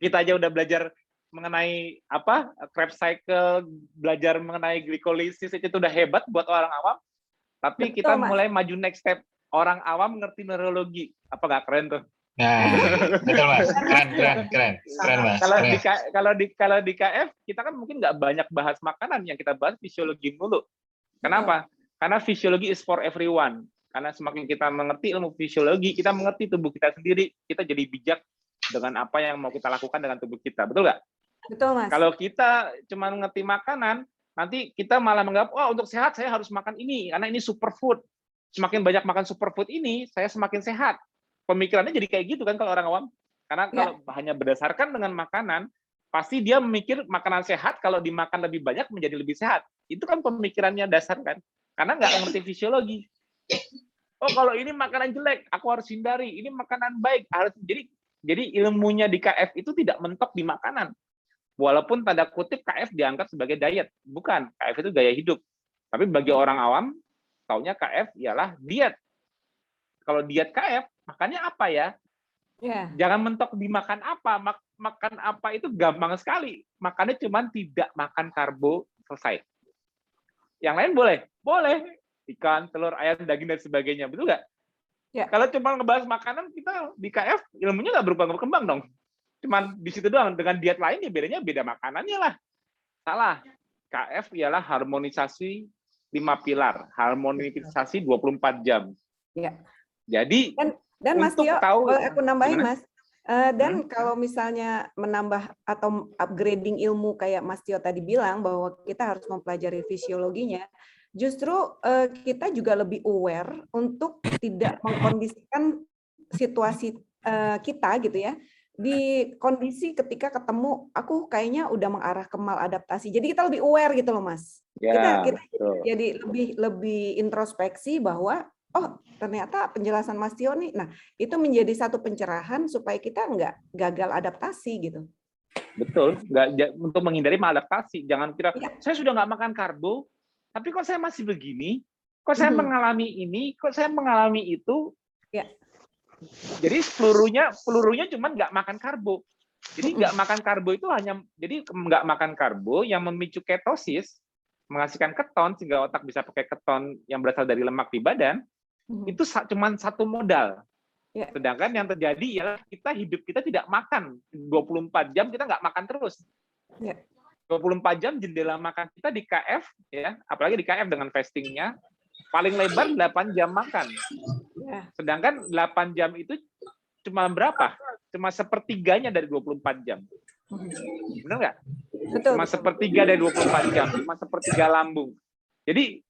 kita aja udah belajar mengenai apa Krebs cycle, belajar mengenai glikolisis, itu udah hebat buat orang awam. Tapi Betul, kita Mas. mulai maju next step, orang awam ngerti neurologi, apa nggak keren tuh? Nah, betul Mas, keren Mas. Kalau di KF kita kan mungkin nggak banyak bahas makanan, yang kita bahas fisiologi dulu. Kenapa? Karena fisiologi is for everyone. Karena semakin kita mengerti ilmu fisiologi, kita mengerti tubuh kita sendiri, kita jadi bijak dengan apa yang mau kita lakukan dengan tubuh kita, betul nggak? Betul, Mas. Kalau kita cuma mengerti makanan, nanti kita malah menganggap, oh untuk sehat saya harus makan ini, karena ini superfood. Semakin banyak makan superfood ini, saya semakin sehat. Pemikirannya jadi kayak gitu kan kalau orang awam. Karena kalau hanya berdasarkan dengan makanan, pasti dia memikir makanan sehat kalau dimakan lebih banyak menjadi lebih sehat. Itu kan pemikirannya dasar kan. Karena nggak ngerti fisiologi. Oh kalau ini makanan jelek, aku harus hindari. Ini makanan baik. Jadi ilmunya di KF itu tidak mentok di makanan. Walaupun tanda kutip KF dianggap sebagai diet. Bukan, KF itu gaya hidup. Tapi bagi orang awam, taunya KF ialah diet. Kalau diet KF, makannya apa ya? Jangan mentok di makan apa. Makan apa itu gampang sekali. Makannya cuma tidak makan karbo, selesai. Yang lain boleh? Boleh. Ikan, telur, ayam, daging, dan sebagainya. Betul nggak? Ya. Kalau cuma ngebahas makanan, kita di KF ilmunya nggak berkembang dong. Cuman di situ doang. Dengan diet lain ya bedanya beda makanannya lah. Salah. KF ialah harmonisasi 5 pilar. Harmonisasi 24 jam. Ya. Jadi dan Mas Tio, boleh aku nambahin Mas. Dan kalau misalnya menambah atau upgrading ilmu kayak Mas Tio tadi bilang bahwa kita harus mempelajari fisiologinya, justru kita juga lebih aware untuk tidak mengkondisikan situasi kita gitu ya di kondisi ketika ketemu aku kayaknya udah mengarah ke maladaptasi. Jadi kita lebih aware gitu loh Mas. Ya, kita jadi lebih introspeksi bahwa oh ternyata penjelasan Mas Tio nih, nah itu menjadi satu pencerahan supaya kita nggak gagal adaptasi gitu. Betul, untuk menghindari maladaptasi. Jangan kira saya sudah nggak makan karbo, tapi kok saya masih begini, kok saya mengalami ini, kok saya mengalami itu. Ya. Jadi pelurunya cuma nggak makan karbo. Jadi nggak makan karbo itu nggak makan karbo yang memicu ketosis, menghasilkan keton sehingga otak bisa pakai keton yang berasal dari lemak di badan. Itu cuma satu modal. Ya. Sedangkan yang terjadi ialah hidup kita tidak makan 24 jam, kita nggak makan terus. Ya. 24 jam jendela makan kita di KF ya, apalagi di KF dengan fastingnya paling lebar 8 jam makan. Ya. Sedangkan 8 jam itu cuma berapa? Cuma sepertiganya dari 24 jam. Benar nggak? Cuma sepertiga dari 24 jam, cuma sepertiga lambung. Jadi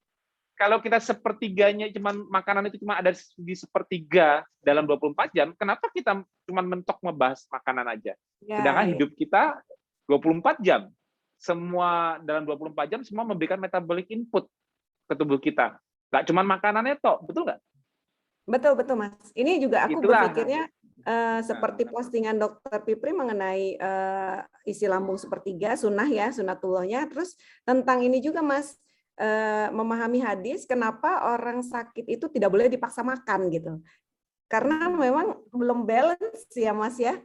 kalau kita sepertiganya makanan itu cuma ada di sepertiga dalam 24 jam, kenapa kita cuma mentok ngebahas makanan aja? Sedangkan hidup kita 24 jam. Semua dalam 24 jam semua memberikan metabolic input ke tubuh kita. Nggak cuma makanannya toh, betul nggak? Betul Mas. Ini juga aku berpikirnya seperti postingan Dokter Pipri mengenai isi lambung sepertiga, sunatullahnya. Terus tentang ini juga Mas, memahami hadis kenapa orang sakit itu tidak boleh dipaksa makan gitu. Karena memang belum balance ya Mas ya.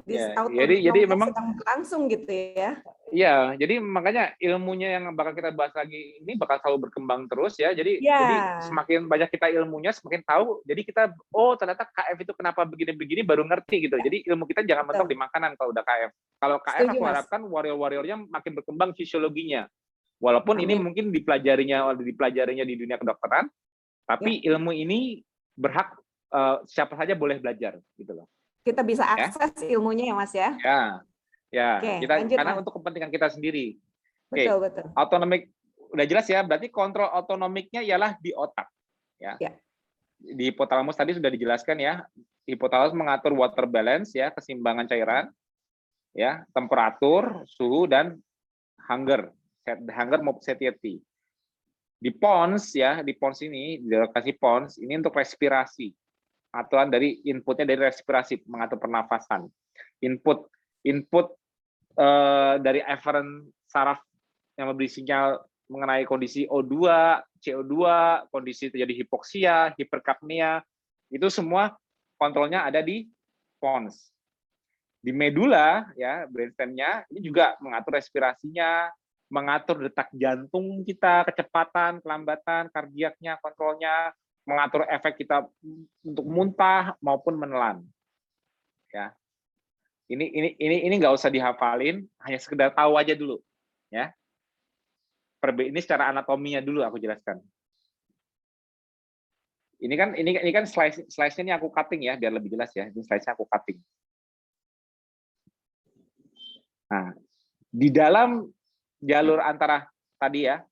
Ya, jadi autonomnya memang sedang berlangsung gitu ya. iya, jadi makanya ilmunya yang bakal kita bahas lagi ini bakal selalu berkembang terus ya. Jadi Ya, semakin banyak kita ilmunya, semakin tahu. Jadi kita, oh ternyata KF itu kenapa begini-begini baru ngerti gitu. Jadi ilmu kita jangan mentok di betul. makanan kalau udah KF. Kalau KF Setuju, aku Mas. harapkan warrior-warriornya makin berkembang fisiologinya. Walaupun ini Amin. mungkin dipelajarinya di dunia kedokteran, Ya, tapi ilmu ini berhak siapa saja boleh belajar gitu loh. kita bisa Ya, akses ilmunya ya, Mas ya. ya, ya. Oke, Kita lanjut, karena Mas. untuk kepentingan kita sendiri. Betul, Oke, betul. autonomik udah jelas ya. Berarti kontrol autonomiknya ialah di otak. Ya, Ya, di hipotalamus tadi sudah dijelaskan ya. Hipotalamus mengatur water balance ya, keseimbangan cairan, ya, temperatur, suhu dan hunger, hunger maupun satiety. Di pons ya, di pons ini, di lokasi pons ini untuk respirasi. Aturan dari inputnya dari respirasi, mengatur pernafasan. Input input dari efferent saraf yang memberi sinyal mengenai kondisi O2, CO2, kondisi terjadi hipoksia, hiperkapnia, itu semua kontrolnya ada di pons. Di medula, ya brainstem-nya, ini juga mengatur respirasinya, mengatur detak jantung kita, kecepatan, kelambatan, kardiaknya, kontrolnya, mengatur efek kita untuk muntah maupun menelan. Ya, ini nggak usah dihafalin, hanya sekedar tahu aja dulu, ya. Ini secara anatominya dulu aku jelaskan. Ini kan slide-nya ini aku cutting ya biar lebih jelas ya. Ini slide-nya aku cutting. Nah, di dalam jalur antara tadi ya,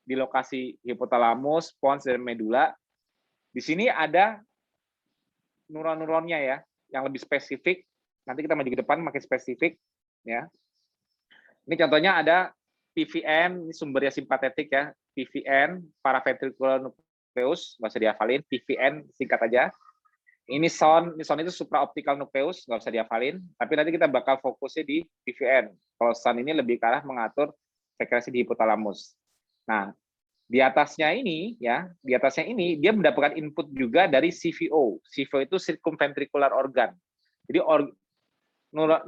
di lokasi hipotalamus, pons dan medula, di sini ada neuron-neuronnya ya, yang lebih spesifik. Nanti kita maju ke depan makin spesifik ya. Ini contohnya ada PVN, ini sumbernya simpatetik ya. PVN, paraventricular nucleus, nggak usah dihafalin. PVN singkat aja. Ini sound itu supraoptical nucleus, nggak usah dihafalin. Tapi nanti kita bakal fokusnya di PVN. Kalau sound ini lebih ke arah mengatur sekresi di hipotalamus. Nah, di atasnya ini ya, di atasnya ini dia mendapatkan input juga dari CVO. CVO itu circumventricular organ. Jadi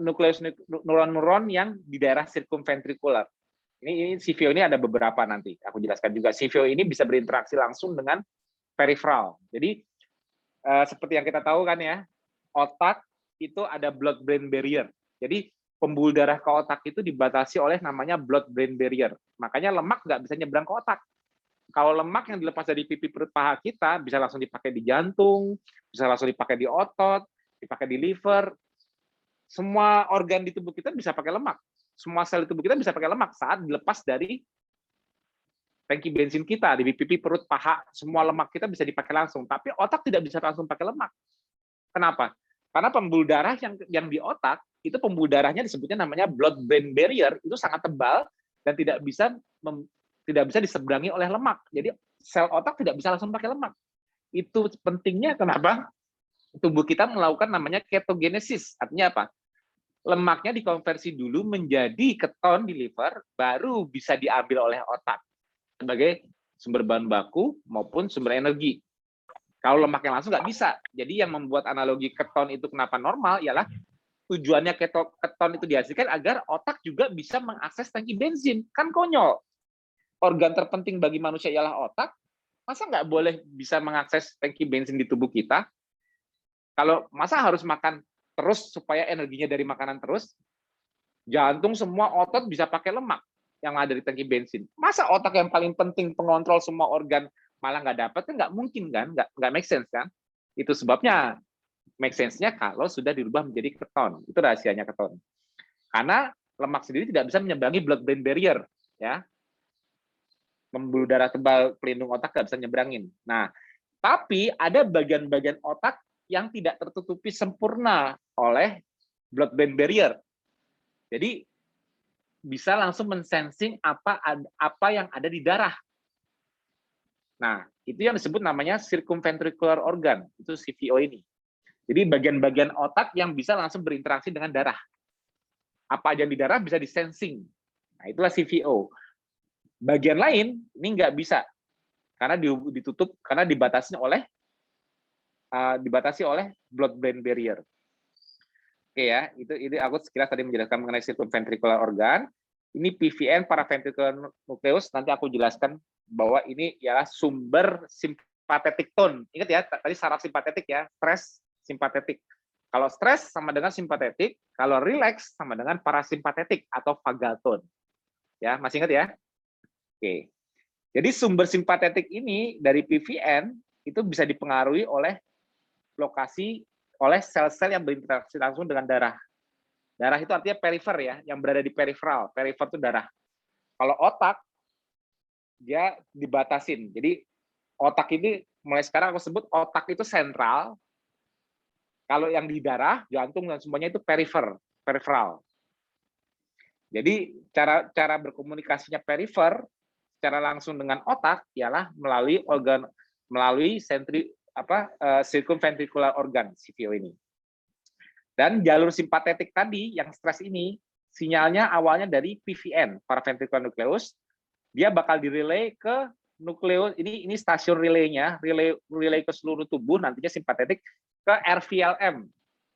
nukleus neuron-neuron yang di daerah circumventricular. Ini CVO ini ada beberapa nanti. Aku jelaskan juga. CVO ini bisa berinteraksi langsung dengan peripheral. Jadi seperti yang kita tahu kan ya, otak itu ada blood-brain barrier. Jadi pembuluh darah ke otak itu dibatasi oleh namanya blood-brain barrier. Makanya lemak nggak bisa nyebrang ke otak. Kalau lemak yang dilepas dari pipi perut paha kita bisa langsung dipakai di jantung, bisa langsung dipakai di otot, dipakai di liver. Semua organ di tubuh kita bisa pakai lemak. Semua sel di tubuh kita bisa pakai lemak saat dilepas dari tangki bensin kita, di pipi, perut, paha, semua lemak kita bisa dipakai langsung. Tapi otak tidak bisa langsung pakai lemak. Kenapa? Karena pembuluh darah yang di otak, itu pembuluh darahnya disebutnya namanya blood-brain barrier, itu sangat tebal dan tidak bisa diseberangi oleh lemak. Jadi sel otak tidak bisa langsung pakai lemak. Itu pentingnya kenapa tubuh kita melakukan namanya ketogenesis. Artinya apa? Lemaknya dikonversi dulu menjadi keton di liver, baru bisa diambil oleh otak sebagai sumber bahan baku maupun sumber energi. Kalau lemak yang langsung nggak bisa. Jadi yang membuat analogi keton itu kenapa normal ialah tujuannya keton itu dihasilkan agar otak juga bisa mengakses tangki bensin. Kan konyol. Organ terpenting bagi manusia ialah otak. Masa nggak boleh bisa mengakses tangki bensin di tubuh kita? Kalau masa harus makan terus supaya energinya dari makanan terus? Jantung semua otot bisa pakai lemak yang ada di tangki bensin. Masa otak yang paling penting pengontrol semua organ malah nggak dapat? Kan nggak mungkin kan? Nggak make sense kan? Itu sebabnya make sense-nya kalau sudah dirubah menjadi keton. Itu rahasianya keton. Karena lemak sendiri tidak bisa menyeberangi blood-brain barrier, ya. Pembuluh darah tebal pelindung otak nggak bisa nyebrangin. Nah, tapi ada bagian-bagian otak yang tidak tertutupi sempurna oleh blood-brain barrier. Jadi bisa langsung mensensing apa yang ada di darah. Nah, itu yang disebut namanya circumventricular organ, itu CVO ini. Jadi bagian-bagian otak yang bisa langsung berinteraksi dengan darah. Apa aja yang di darah bisa disensing. Nah, itulah CVO. Bagian lain ini nggak bisa karena ditutup, karena dibatasi oleh blood-brain barrier. Oke ya, itu aku sekilas tadi menjelaskan mengenai circumventricular organ. Ini PVN paraventricular nucleus. Nanti aku jelaskan bahwa ini ialah sumber simpatetik tone. Ingat ya, tadi saraf simpatetik ya, stres simpatetik. Kalau stres sama dengan simpatetik, kalau relax sama dengan parasimpatetik atau vagal tone. Ya, masih ingat ya? Oke. Jadi sumber simpatetik ini dari PVN itu bisa dipengaruhi oleh sel-sel yang berinteraksi langsung dengan darah. Darah itu artinya perifer ya, yang berada di periferal. Perifer itu darah. Kalau otak, dia dibatasin. Jadi otak ini, mulai sekarang aku sebut otak itu sentral. Kalau yang di darah, jantung dan semuanya itu periferal. Jadi cara berkomunikasinya perifer secara langsung dengan otak ialah melalui circumventricular organ CVO ini. Dan jalur simpatetik tadi yang stres ini sinyalnya awalnya dari PVN paraventricular nucleus, dia bakal direlay ke nukleus, ini stasiun relaynya, relay ke seluruh tubuh, nantinya simpatetik ke RVLM.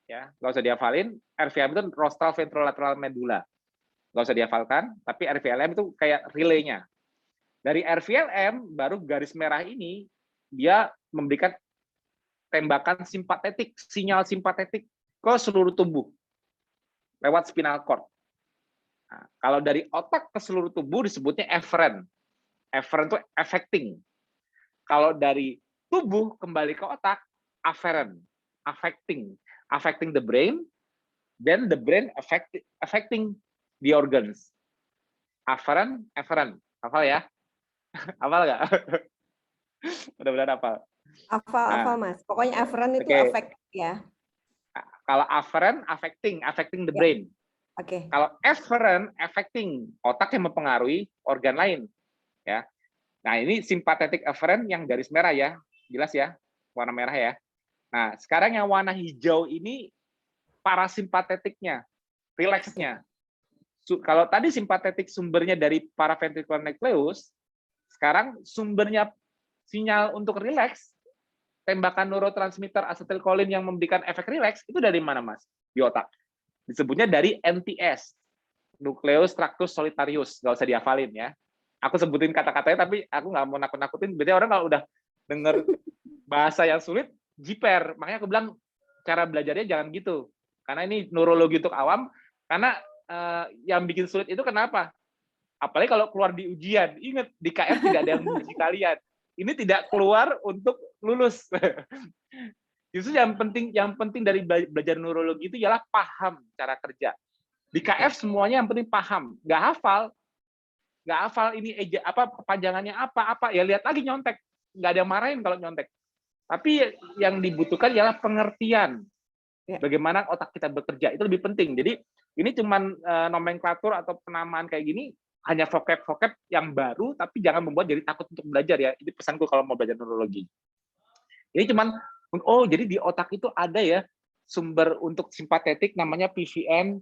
Ya, nggak usah dihafalin, RVLM itu rostral ventrolateral medulla. Nggak usah dihafalkan, tapi RVLM itu kayak relaynya. Dari RVLM, baru garis merah ini, dia memberikan tembakan simpatetik, sinyal simpatetik ke seluruh tubuh lewat spinal cord. Nah, kalau dari otak ke seluruh tubuh disebutnya efferent. Efferent itu affecting. Kalau dari tubuh kembali ke otak, afferent, affecting the brain, then the brain affecting the organs. Afferent, hafal ya? Hafal nggak? Mudah-mudahan hafal. Hafal Mas. Pokoknya afferent itu efek ya. Kalau afferent, affecting the brain. Oke. Kalau efferent, affecting otak yang mempengaruhi organ lain. Ya. Nah, ini sympathetic efferent yang garis merah ya. Jelas ya, warna merah ya. Nah, sekarang yang warna hijau ini parasimpatetiknya, relaxnya. Kalau tadi simpatetik sumbernya dari paraventricular nucleus, sekarang sumbernya sinyal untuk relax, tembakan neurotransmitter asetilkolin yang memberikan efek relax, itu dari mana, Mas? Di otak. Disebutnya dari NTS, Nucleus Tractus Solitarius. Nggak usah dihafalin ya. Aku sebutin kata-katanya, tapi aku nggak mau nakut-nakutin. Berarti orang kalau udah dengar bahasa yang sulit, jiper. Makanya aku bilang, cara belajarnya jangan gitu. Karena ini neurologi untuk awam, karena yang bikin sulit itu kenapa? Apalagi kalau keluar di ujian. Ingat, di KF tidak ada yang menguji kalian. Ini tidak keluar untuk lulus. Justru yang penting dari belajar neurologi itu ialah paham cara kerja. Di KF semuanya yang penting paham, nggak hafal ini kepanjangannya apa ya, lihat lagi nyontek, nggak ada yang marahin kalau nyontek. Tapi yang dibutuhkan ialah pengertian bagaimana otak kita bekerja, itu lebih penting. Jadi ini cuman nomenklatur atau penamaan kayak gini, hanya vocab yang baru, tapi jangan membuat jadi takut untuk belajar ya. Ini pesanku kalau mau belajar neurologi. Ini cuman, oh jadi di otak itu ada ya sumber untuk simpatetik namanya PVN.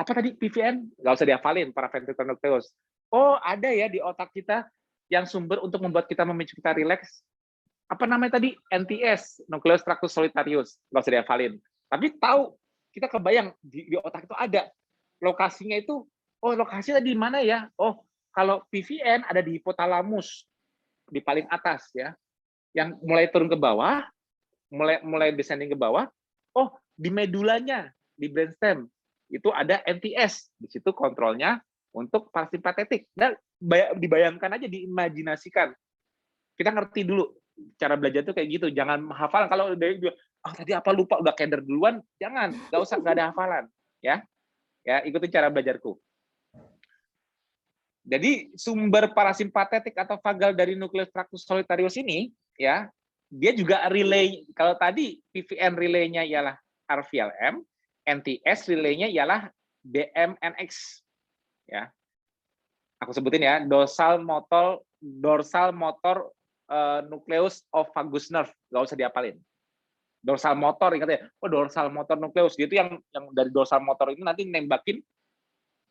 Apa tadi PVN? Nggak usah dihafalin, paraventricular nucleus. Oh ada ya di otak kita yang sumber untuk membuat kita memicu kita rileks. Apa namanya tadi? NTS, Nucleus Tractus Solitarius. Nggak usah dihafalin. Tapi tahu, kita kebayang di otak itu ada. Lokasinya itu, oh lokasinya di mana ya? Oh, kalau PVN ada di hipotalamus, di paling atas ya. Yang mulai turun ke bawah, mulai descending ke bawah, oh di medulanya, di brainstem, itu ada NTS. Di situ kontrolnya untuk parasimpatetik. Nah, dibayangkan aja, diimajinasikan. Kita ngerti dulu cara belajar itu kayak gitu, jangan hafal. Kalau udah tadi apa lupa, udah keder duluan, jangan, nggak ada hafalan ya. Ikutin cara belajarku. Jadi sumber parasimpatetik atau vagal dari Nucleus Tractus Solitarius ini ya, dia juga relay. Kalau tadi PVN relaynya ialah RVLM, NTS relaynya ialah DMNX ya. Aku sebutin ya, dorsal motor nucleus of vagus nerve, nggak usah diapalin. Dorsal motor, ingat ya, dorsal motor nucleus, itu yang dari dorsal motor ini nanti nembakin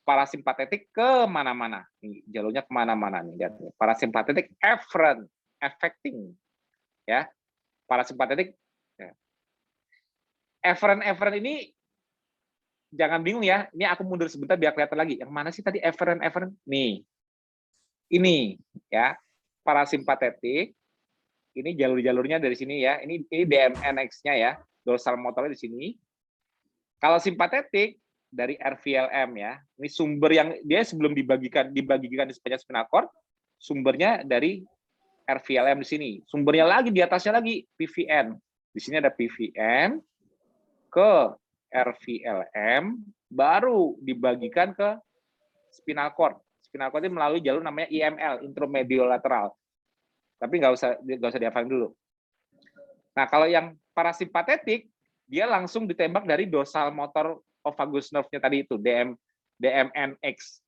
parasimpatetik ke mana-mana. Jalurnya kemana-mana nih, lihat. Parasimpatetik efferent, affecting, ya. Parasimpatetik, ya. Efferent ini jangan bingung ya. Ini aku mundur sebentar biar kelihatan lagi. Yang mana sih tadi eferen? Nih. Ini ya. Parasimpatetik. Ini jalur-jalurnya dari sini ya. Ini DMNX-nya ya. Dorsal motornya di sini. Kalau simpatetik dari RVLM ya. Ini sumber yang dia sebelum dibagikan di sepanjang spinal cord, sumbernya dari RVLM di sini. Sumbernya lagi di atasnya lagi PVN. Di sini ada PVN ke RVLM, baru dibagikan ke spinal cord. Spinal cord ini melalui jalur namanya IML, intromediolateral. Tapi nggak usah dihafalin dulu. Nah, kalau yang parasimpatetik, dia langsung ditembak dari dorsal motor vagus nerve-nya tadi itu, DMNX.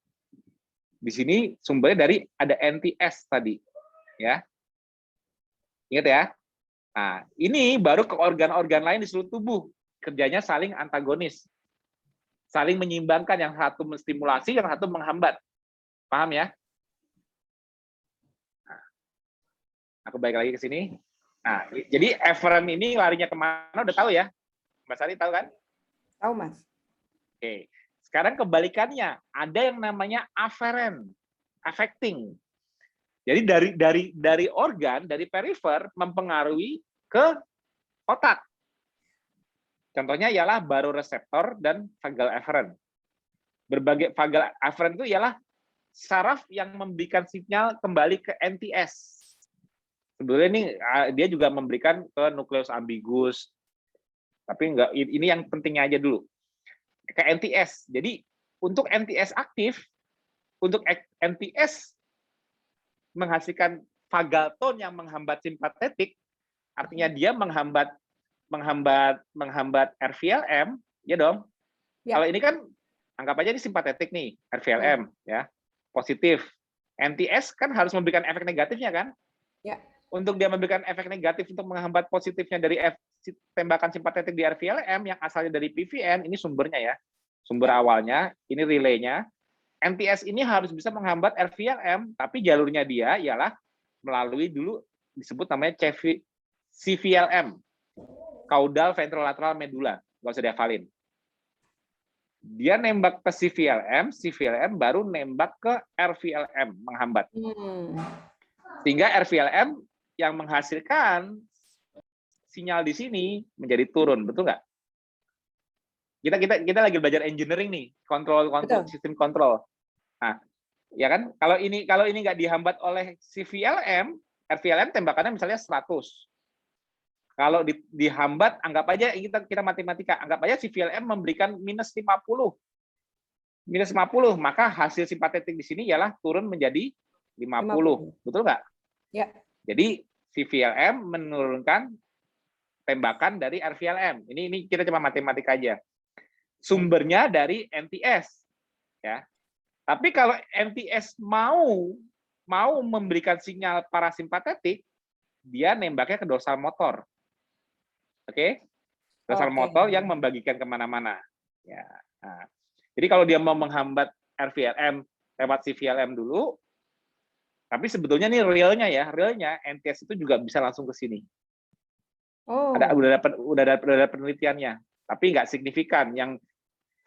Di sini sumbernya dari ada NTS tadi, ya. Ingat ya. Nah, ini baru ke organ-organ lain di seluruh tubuh. Kerjanya saling antagonis. Saling menyeimbangkan, yang satu menstimulasi, yang satu menghambat. Paham ya? Nah, aku balik lagi ke sini. Nah, jadi eferen ini larinya kemana udah tahu ya? Mas Ari tahu kan? Tahu, Mas. Oke. Sekarang kebalikannya, ada yang namanya aferen, affecting. Jadi dari organ, dari perifer mempengaruhi ke otak. Contohnya ialah baroreseptor dan vagal afferent. Berbagai vagal afferent itu ialah saraf yang memberikan sinyal kembali ke NTS. Sebetulnya ini dia juga memberikan ke nukleus ambigus. Tapi enggak, ini yang pentingnya aja dulu. Ke NTS. Jadi untuk NTS aktif, untuk NTS menghasilkan vagal tone yang menghambat simpatetik, artinya dia menghambat RVLM, ya dong. Ya. Kalau ini kan anggap aja ini simpatetik nih, RVLM ya. Positif. NTS kan harus memberikan efek negatifnya kan? Ya. Untuk dia memberikan efek negatif untuk menghambat positifnya dari tembakan simpatetik di RVLM yang asalnya dari PVN, ini sumbernya ya. Sumber awalnya, ini relaynya. NTS ini harus bisa menghambat RVLM, tapi jalurnya dia ialah melalui dulu disebut namanya CVLM, caudal ventrolateral medulla, nggak usah dihafalin. Dia nembak ke CVLM baru nembak ke RVLM, menghambat. Sehingga RVLM yang menghasilkan sinyal di sini menjadi turun, betul nggak? Kita lagi belajar engineering nih, kontrol sistem kontrol. Nah, ya kan? Kalau ini nggak dihambat oleh CVLM, RVLM tembakannya misalnya 100. Kalau dihambat, anggap aja kita matematika, anggap aja CVLM memberikan minus 50. Minus 50, maka hasil simpatetik di sini ialah turun menjadi 50. Betul nggak? Ya. Jadi CVLM menurunkan tembakan dari RVLM. Ini kita cuma matematika aja. Sumbernya dari NTS, ya. Tapi kalau NTS mau memberikan sinyal parasimpatetik, dia nembaknya ke dorsal motor, oke? Dorsal motor yang membagikan kemana-mana. Ya. Nah, jadi kalau dia mau menghambat RVLM lewat CVLM dulu, tapi sebetulnya nih realnya NTS itu juga bisa langsung ke sini. Udah ada penelitiannya, tapi nggak signifikan.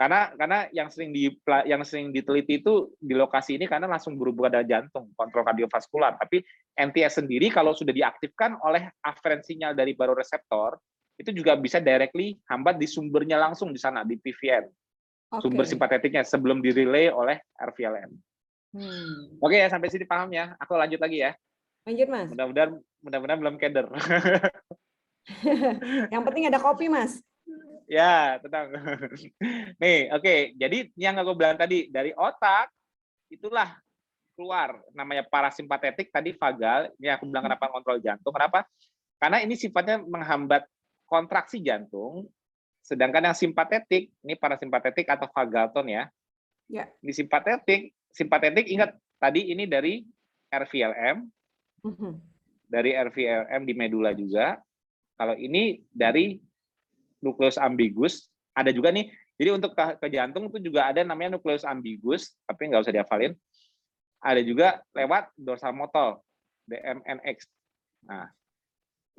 Karena yang sering diteliti itu di lokasi ini karena langsung berhubungan dengan jantung, kontrol kardiovaskular. Tapi NTS sendiri kalau sudah diaktifkan oleh afferent sinyal dari baroreseptor, itu juga bisa directly hambat di sumbernya langsung di sana, di PVN. Sumber simpatetiknya sebelum direlay oleh RVLM. Oke ya, sampai sini paham ya. Aku lanjut lagi ya. Lanjut, Mas. Mudah-mudahan belum keder. Yang penting ada kopi, Mas. Ya, tenang. Nih, oke. Jadi yang aku bilang tadi, dari otak, itulah keluar. Namanya parasimpatetik, tadi vagal. Ini aku bilang kenapa kontrol jantung. Kenapa? Karena ini sifatnya menghambat kontraksi jantung. Sedangkan yang simpatetik, ini parasimpatetik atau vagal tone ya. Ya. Ini simpatetik ingat, tadi ini dari RVLM. Dari RVLM di medula juga. Kalau ini dari nukleus ambigus, ada juga nih. Jadi untuk ke jantung itu juga ada namanya nukleus ambigus, tapi nggak usah dihafalin. Ada juga lewat dorsal motor, DMNX. Nah,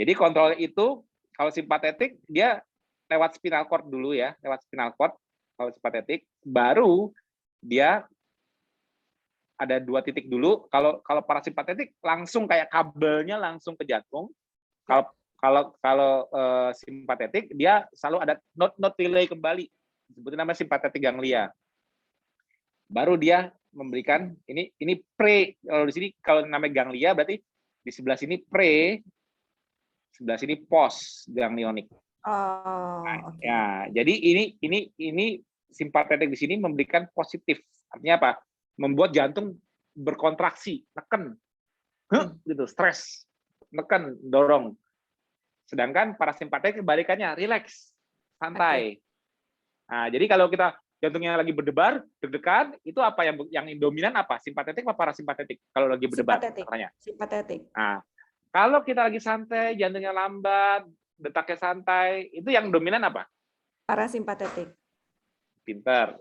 jadi kontrol itu kalau simpatetik dia lewat spinal cord dulu ya, lewat spinal cord. kalau simpatetik, baru dia ada 2 titik dulu. Kalau parasimpatetik langsung kayak kabelnya langsung ke jantung. Kalau simpatetik dia selalu ada not relay kembali, sebutnya namanya simpatetik ganglia. Baru dia memberikan ini pre, kalau di sini kalau namanya ganglia berarti di sebelah sini pre, sebelah sini post ganglionik. Oh, oke. Ya, jadi ini simpatetik di sini memberikan positif. Artinya apa? Membuat jantung berkontraksi, neken, gitu, stres, neken, dorong. Sedangkan parasimpatetik kebalikannya, rileks, santai. Nah, jadi kalau kita jantungnya lagi berdebar, deg-degan, itu apa yang dominan apa? Simpatetik apa parasimpatetik? Kalau lagi berdebar, katanya. Simpatetik. Nah, kalau kita lagi santai, jantungnya lambat, detaknya santai, itu yang dominan apa? Parasimpatetik. Pinter.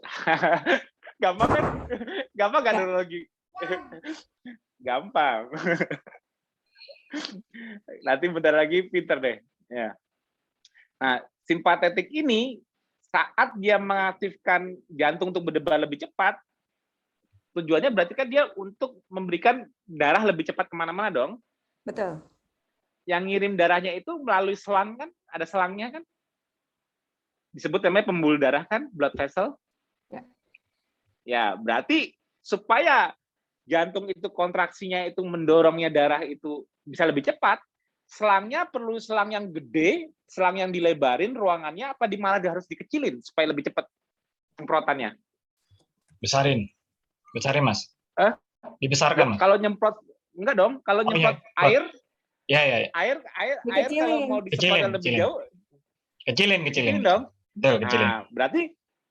Gampang kan? Gampang kan neurologi? Gampang. Nanti bentar lagi pinter deh. Ya. Nah, simpatetik ini saat dia mengaktifkan jantung untuk berdebar lebih cepat, tujuannya berarti kan dia untuk memberikan darah lebih cepat kemana-mana dong. Betul. Yang ngirim darahnya itu melalui selang kan? Ada selangnya kan? Disebut namanya pembuluh darah kan? Blood vessel. Ya. Ya, berarti supaya jantung itu kontraksinya itu mendorongnya darah itu bisa lebih cepat, selangnya perlu selang yang gede, selang yang dilebarin ruangannya, apa di malah harus dikecilin supaya lebih cepat semprotannya? Besarin Mas. Dibesarkan Mas. Kalau nyemprot enggak dong, kalau nyemprot air, ya. air kalau mau disemprotkan lebih jauh, kecilin dong. Betul, kecilin. Nah,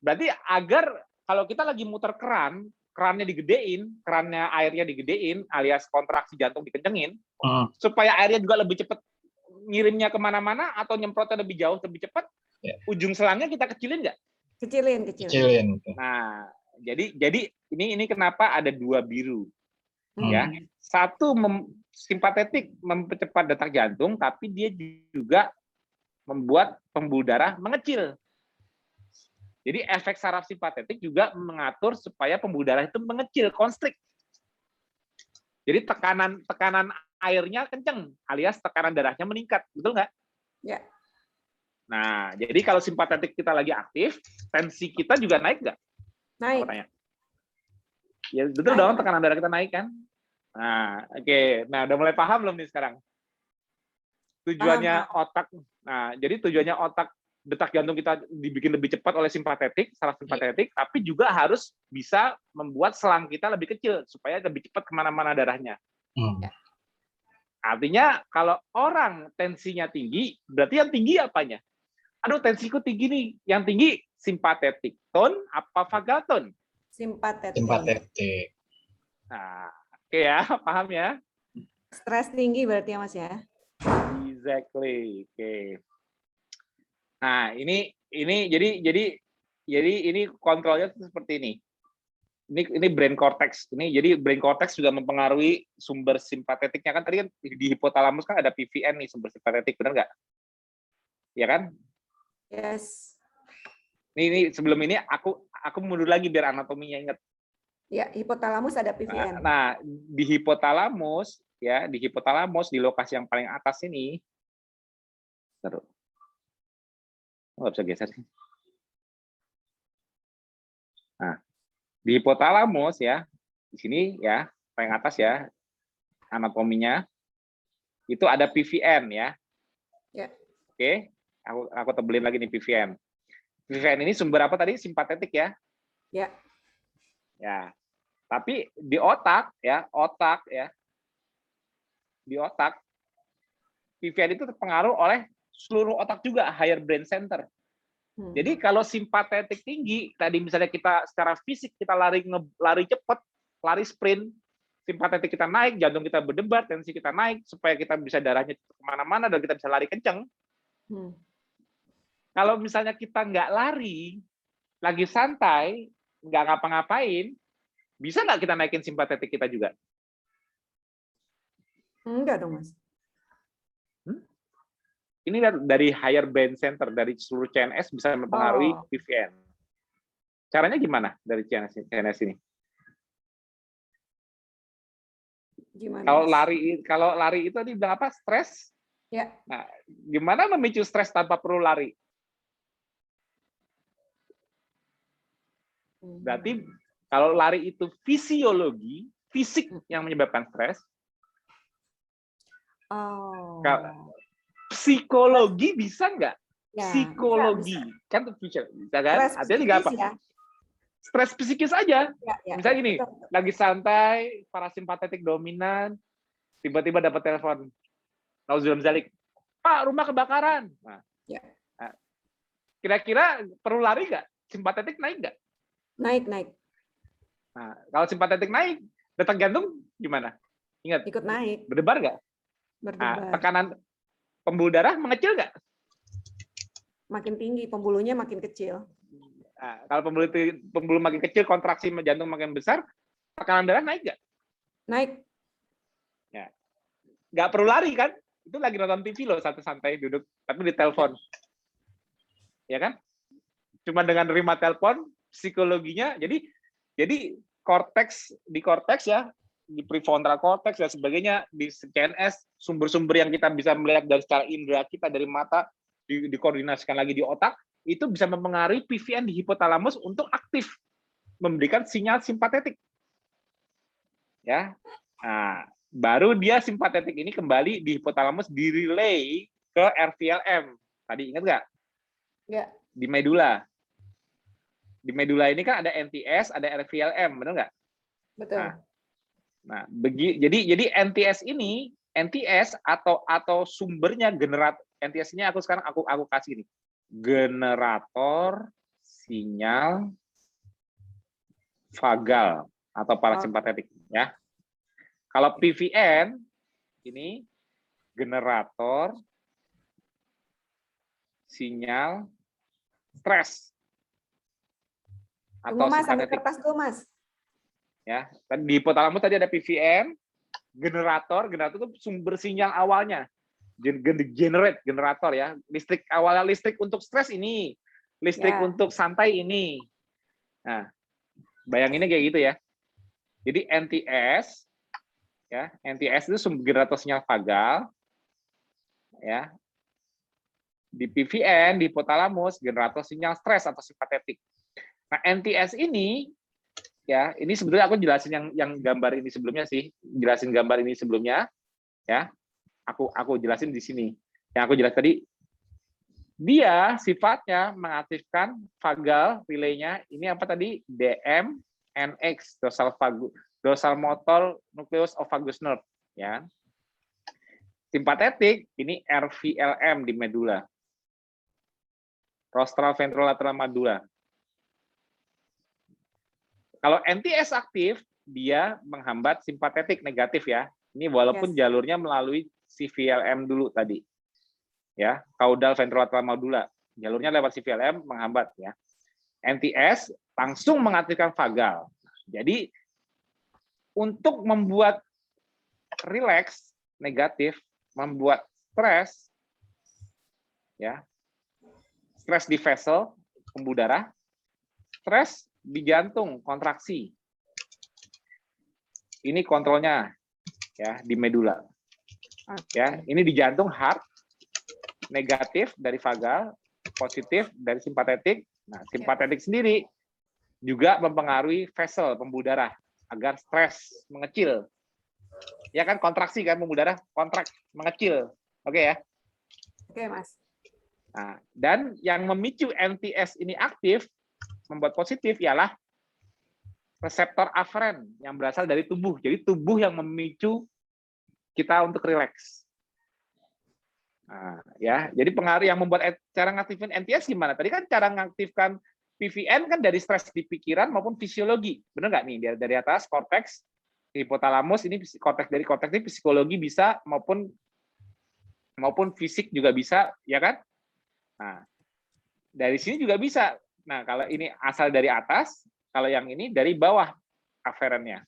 berarti agar kalau kita lagi muter kerannya digedein, kerannya airnya digedein, alias kontraksi jantung dikencengin, supaya airnya juga lebih cepat ngirimnya kemana-mana atau nyemprotnya lebih jauh, lebih cepat, ujung selangnya kita kecilin nggak? Kecilin. Nah, jadi ini kenapa ada 2 biru, ya? Satu simpatetik mempercepat detak jantung, tapi dia juga membuat pembuluh darah mengecil. Jadi efek saraf simpatetik juga mengatur supaya pembuluh darah itu mengecil, konstrik. Jadi tekanan airnya kenceng, alias tekanan darahnya meningkat, betul nggak? Ya. Nah, jadi kalau simpatetik kita lagi aktif, tensi kita juga naik nggak? Naik. Ya betul dong, tekanan darah kita naik kan? Nah, oke. Nah, udah mulai paham belum nih sekarang? Tujuannya otak. Nah, jadi tujuannya otak detak jantung kita dibikin lebih cepat oleh simpatetik, saraf simpatetik, tapi juga harus bisa membuat selang kita lebih kecil supaya lebih cepat kemana-mana darahnya. Artinya kalau orang tensinya tinggi, berarti yang tinggi apanya? Aduh, tensiku tinggi nih. Yang tinggi simpatetik tone apa vagal tone? Simpatetik. Nah, oke ya, paham ya? Stres tinggi berarti ya Mas ya? Exactly. Oke. Nah, ini jadi ini kontrolnya seperti ini. Ini brain cortex. Jadi brain cortex juga mempengaruhi sumber simpatetiknya kan, tadi kan di hipotalamus kan ada PVN nih sumber simpatetik, benar nggak? Ya kan? Yes. Ini sebelum ini aku mundur lagi biar anatominya ingat. Ya, hipotalamus ada PVN. Nah, di hipotalamus di lokasi yang paling atas ini, taruh. Nggak bisa geser sih. Nah, di hipotalamus ya, di sini ya, paling atas ya, anatominya, itu ada PVN ya. Ya. Oke, aku tebelin lagi nih PVN. PVN ini sumber apa tadi? Simpatetik ya? Ya. Ya. Tapi di otak, di otak, PVN itu terpengaruh oleh seluruh otak juga, higher brain center. Jadi kalau simpatetik tinggi, tadi misalnya kita secara fisik kita lari cepat, lari sprint, simpatetik kita naik, jantung kita berdebar, tensi kita naik, supaya kita bisa darahnya kemana-mana dan kita bisa lari kenceng. Kalau misalnya kita nggak lari, lagi santai, nggak ngapa-ngapain, bisa nggak kita naikin simpatetik kita juga? Enggak dong, Mas. Ini dari higher brain center, dari seluruh CNS bisa mempengaruhi PVN. Caranya gimana dari CNS ini? Gimana? Kalau lari itu tadi bilang apa? Stres. Ya. Nah, gimana memicu stres tanpa perlu lari? Berarti kalau lari itu fisiologi, fisik yang menyebabkan stres. Oh. Psikologi bisa nggak? Ya, Psikologi bisa. kan bisa kan? Stres Artinya psikis apa? ya. Stres psikis aja. Ya, Misalnya gini, betul. lagi santai, parasimpatetik dominan, tiba-tiba dapat telepon. Nauzubillah zalik. Pak, rumah kebakaran. Nah, Ya. kira-kira perlu lari nggak? Simpatetik naik nggak? Naik. Nah, kalau simpatetik naik, detak jantung gimana? Ingat, Ikut naik. berdebar nggak? Berdebar. Nah, tekanan pembuluh darah mengecil nggak? Makin tinggi, pembuluhnya makin kecil. Nah, kalau pembuluh makin kecil, kontraksi jantung makin besar, tekanan darah naik nggak? Naik. Ya. Nggak perlu lari kan? Itu lagi nonton TV loh, santai-santai duduk, tapi ditelepon. Ya kan? Cuma dengan nerima telepon, psikologinya, jadi di korteks ya, di prefrontal cortex dan sebagainya, di CNS, sumber-sumber yang kita bisa melihat dari secara indera kita, dari mata, dikoordinasikan lagi di otak, itu bisa mempengaruhi PVN di hipotalamus untuk aktif, memberikan sinyal simpatetik. Ya, nah, baru dia simpatetik ini kembali di hipotalamus direlay ke RVLM. Tadi ingat nggak? Ya. Di medula. Di medula ini kan ada NTS, ada RVLM, benar nggak? Betul. Nah, jadi NTS ini, NTS atau sumbernya generator. NTS ini sekarang aku kasih ini. Generator sinyal vagal atau parasimpatetik ya. Kalau PVN ini generator sinyal stres atau Mas, ambil simpatetik. kertas dulu, Mas. Ya, di hipotalamus tadi ada PVN, generator itu sumber sinyal awalnya. Generator ya, listrik awalnya listrik untuk stres ini, listrik untuk santai ini. Nah, bayanginnya kayak gitu ya. Jadi NTS ya, NTS itu sumber generator sinyal vagal ya. Di PVN, di hipotalamus, generator sinyal stres atau simpatetik. Nah, NTS ini ya, ini sebetulnya aku jelasin yang gambar ini sebelumnya sih, jelasin gambar ini sebelumnya ya. Aku jelasin di sini. Yang aku jelas tadi, dia sifatnya mengaktifkan vagal relay-nya. Ini apa tadi? DMNX, dorsal motor nucleus of vagus nerve. Ya. Simpatetik, ini RVLM di medula. Rostral ventrolateral medulla. Kalau NTS aktif, dia menghambat simpatetik negatif ya. Ini walaupun jalurnya melalui CVLM dulu tadi. Ya, caudal ventrolateral medulla. Jalurnya lewat CVLM menghambat ya. NTS langsung mengaktifkan vagal. Jadi untuk membuat rileks negatif, membuat stres ya. Stres di vessel pembuluh darah, stres di jantung kontraksi. Ini kontrolnya ya di medula. Ya, ini di jantung heart negatif dari vagal, positif dari simpatetik. Nah, simpatetik sendiri juga mempengaruhi vessel pembuluh darah agar stres mengecil. Ya kan kontraksi kan pembuluh darah kontrak mengecil. Oke ya. Oke, Mas. Nah, dan yang memicu NTS ini aktif membuat positif ialah reseptor aferen yang berasal dari tubuh. Jadi tubuh yang memicu kita untuk rileks. Nah, ya, jadi pengaruh yang membuat cara ngaktifin NTS gimana? Tadi kan cara ngaktifkan PVN kan dari stres di pikiran maupun fisiologi. Benar nggak nih? Dari atas korteks, hipotalamus ini korteks ini psikologi bisa maupun fisik juga bisa, ya kan? Nah, dari sini juga bisa. Nah, kalau ini asal dari atas, kalau yang ini dari bawah aferennya.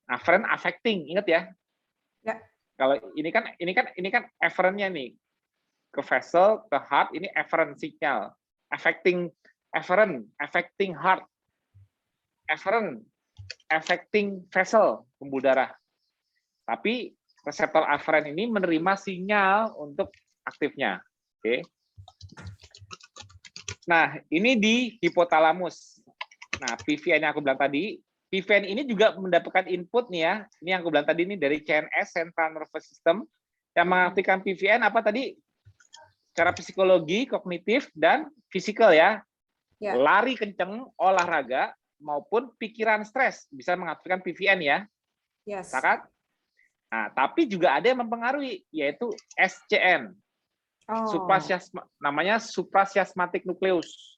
Aferen affecting, ingat ya? Ya. Kalau ini kan afferentnya nih ke vessel, ke heart, ini afferent signal, affecting Afferent, affecting heart. Afferent, affecting vessel, pembuluh darah. Tapi reseptor afferent ini menerima sinyal untuk aktifnya. Oke. Nah, ini di hipotalamus. Nah, PVN yang aku bilang tadi, PVN ini juga mendapatkan input nih ya. Ini yang aku bilang tadi ini dari CNS, Central Nervous System, yang mengaktifkan PVN apa tadi? Secara psikologi, kognitif, dan fisikal ya. Lari kenceng, olahraga, maupun pikiran stres bisa mengaktifkan PVN ya. Sepakat? Nah, tapi juga ada yang mempengaruhi, yaitu SCN. Namanya suprachiasmatic nucleus.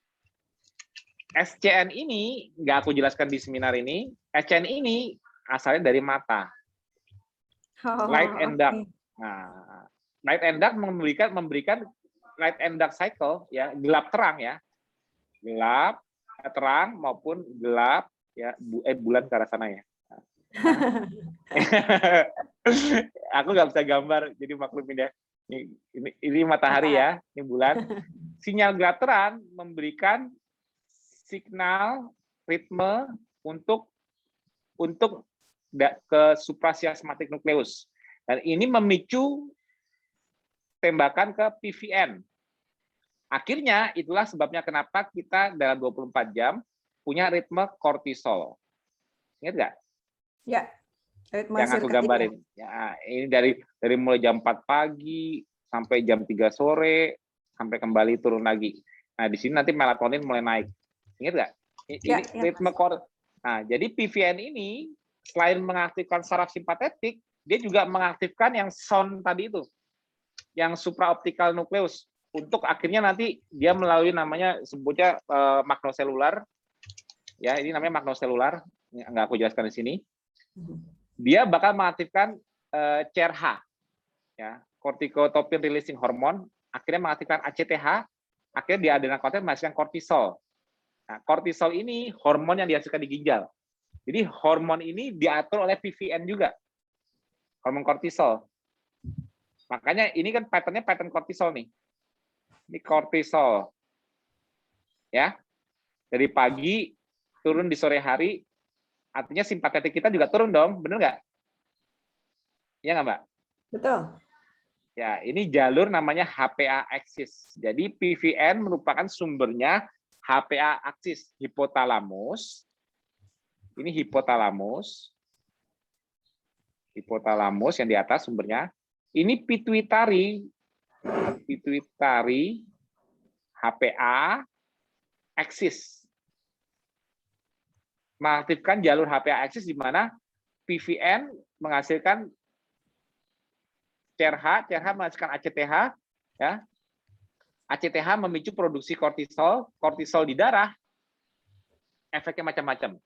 SCN ini, nggak aku jelaskan di seminar ini, SCN ini asalnya dari mata. Light and dark. Nah, light and dark memberikan light and dark cycle, ya, gelap terang ya. Gelap, terang maupun gelap, ya, bulan ke arah sana ya. Aku nggak bisa gambar, jadi maklumin ya. Ini matahari ya, ini bulan. Sinyal gelap terang memberikan signal ritme untuk ke suprachiasmatic nucleus. Dan ini memicu tembakan ke PVN. Akhirnya itulah sebabnya kenapa kita dalam 24 jam punya ritme kortisol. Ingat nggak? Ya. Yang aku gambarin. Ya, ini dari mulai jam 4 pagi sampai jam 3 sore sampai kembali turun lagi. Nah, di sini nanti melatonin mulai naik. Ingat nggak? Ini ritme Nah, jadi PVN ini selain mengaktifkan saraf simpatetik, dia juga mengaktifkan yang sound tadi itu. Yang supraoptical nucleus untuk akhirnya nanti dia melalui namanya sebutnya magnoselular. Ya, ini namanya magnoselular. Nggak aku jelaskan di sini. Dia bakal mengaktifkan CRH, ya, corticotropin releasing hormone, akhirnya mengaktifkan ACTH, akhirnya di adenokorteks menghasilkan kortisol. Nah, kortisol ini hormon yang dihasilkan di ginjal. Jadi hormon ini diatur oleh PVN juga, hormon kortisol. Makanya ini kan patternnya pattern kortisol nih. Ini kortisol, ya, dari pagi turun di sore hari. Artinya simpatetik kita juga turun dong, bener nggak? Iya nggak, Mbak? Betul. Ya, ini jalur namanya HPA axis. Jadi PVN merupakan sumbernya HPA axis, hipotalamus. Ini hipotalamus. Hipotalamus yang di atas sumbernya. Ini pituitari. Pituitari HPA axis. Mengaktifkan jalur HPA axis di mana PVN menghasilkan CRH menghasilkan ACTH, ya. ACTH memicu produksi kortisol, kortisol di darah, efeknya macam-macam.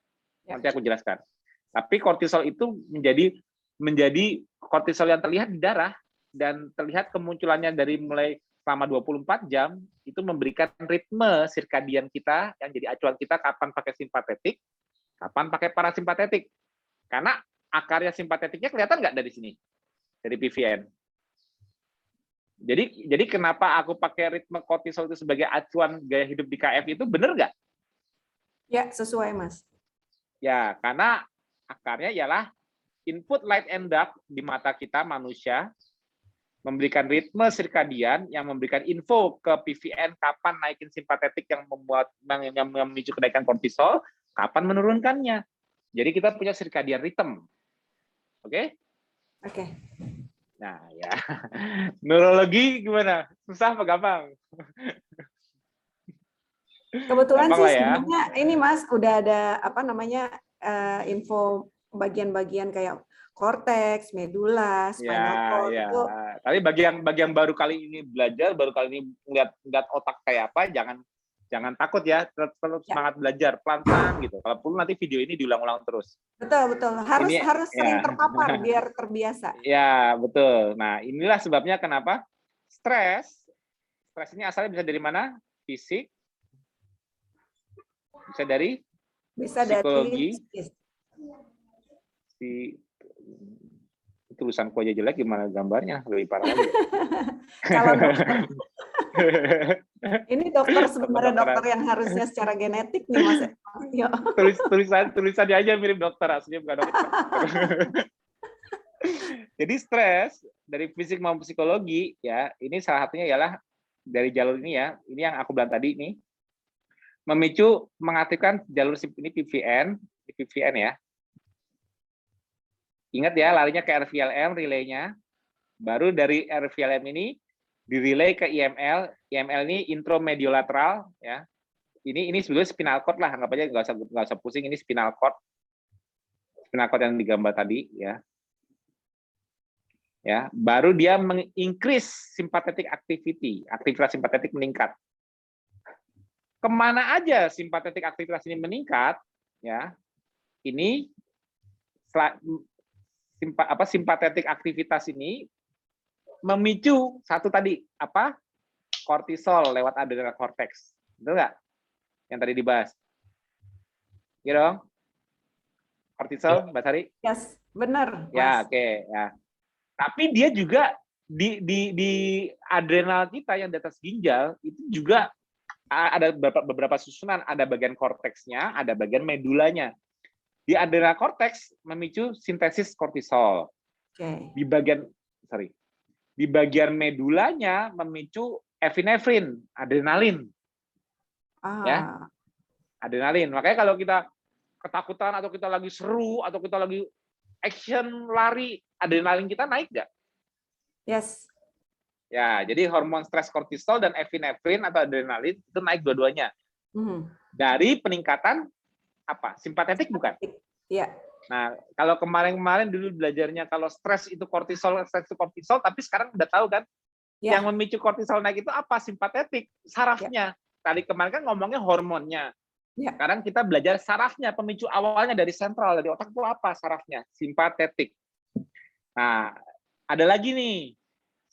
Nanti aku jelaskan. Tapi kortisol itu menjadi kortisol yang terlihat di darah dan terlihat kemunculannya dari mulai selama 24 jam itu memberikan ritme sirkadian kita yang jadi acuan kita kapan pakai simpatetik, kapan pakai parasimpatetik? Karena akarnya simpatetiknya kelihatan nggak dari sini? Dari PVN. Jadi kenapa aku pakai ritme kortisol itu sebagai acuan gaya hidup di KF itu benar nggak? Ya, sesuai, Mas. Ya, karena akarnya ialah input light and dark di mata kita manusia, memberikan ritme sirkadian yang memberikan info ke PVN kapan naikin simpatetik yang memicu kenaikan kortisol, kapan menurunkannya. Jadi kita punya circadian rhythm. Oke? Oke. Nah, ya. Neurologi gimana? Susah apa gampang? Kebetulan gampang sih ya. sebenarnya ini Mas udah ada info bagian-bagian kayak korteks, medula, spinal cord ya. itu. Tapi bagi yang baru kali ini belajar, baru kali ini ngeliat otak kayak apa, jangan takut ya, tetap semangat belajar pelan-pelan gitu. Kalau perlu nanti video ini diulang-ulang terus. Betul. Harus sering terpapar biar terbiasa. Ya, betul. Nah, inilah sebabnya kenapa stres ini asalnya bisa dari mana? Fisik, bisa dari psikologi. Tulisanku aja jelek, gimana gambarnya? Lebih parah lagi. Kalau Ini dokter sebenarnya Kedokteran. dokter yang harusnya secara genetik nih Mas. Ya. Tulisannya aja mirip dokter, aslinya bukan dokter. Jadi stres dari fisik maupun psikologi ya, ini salah satunya ialah dari jalur ini ya. Ini yang aku bilang tadi nih. Memicu mengaktifkan jalur ini PVN ya. Ingat ya, larinya ke RVLM relaynya. Baru dari RVLM ini direlay ke IML. IML ini intromediolateral ya. Ini sebetulnya spinal cord lah, anggap aja nggak usah pusing, ini spinal cord. Spinal cord yang digambar tadi ya. Ya, baru dia meng-increase sympathetic activity, aktivitas simpatetik meningkat. Kemana aja simpatetik aktivitas ini meningkat, ya, ini simpatetik aktivitas ini memicu satu tadi apa? Kortisol lewat adrenal cortex, betul nggak? Yang tadi dibahas, ya dong? Kortisol, Mbak Sari? Yes, benar. Ya, oke, ya. Tapi dia juga di adrenal kita yang di atas ginjal itu juga ada beberapa susunan, ada bagian korteksnya, ada bagian medulanya. Di adrenal korteks memicu sintesis kortisol. Okay. Di bagian medulanya memicu epinefrin, adrenalin. Ya. Adrenalin. Makanya kalau kita ketakutan atau kita lagi seru atau kita lagi action lari, adrenalin kita naik nggak? Yes. Ya, jadi hormon stres kortisol dan epinefrin atau adrenalin itu naik dua-duanya. Dari peningkatan apa? Simpatetik bukan? Iya. Nah, kalau kemarin-kemarin dulu belajarnya kalau stres itu kortisol, tapi sekarang udah tahu kan? Ya. Yang memicu kortisol naik itu apa? Simpatetik, sarafnya. Ya. Tadi kemarin kan ngomongnya hormonnya. Ya. Sekarang kita belajar sarafnya, pemicu awalnya dari sentral, dari otak itu apa sarafnya? Simpatetik. Nah, ada lagi nih.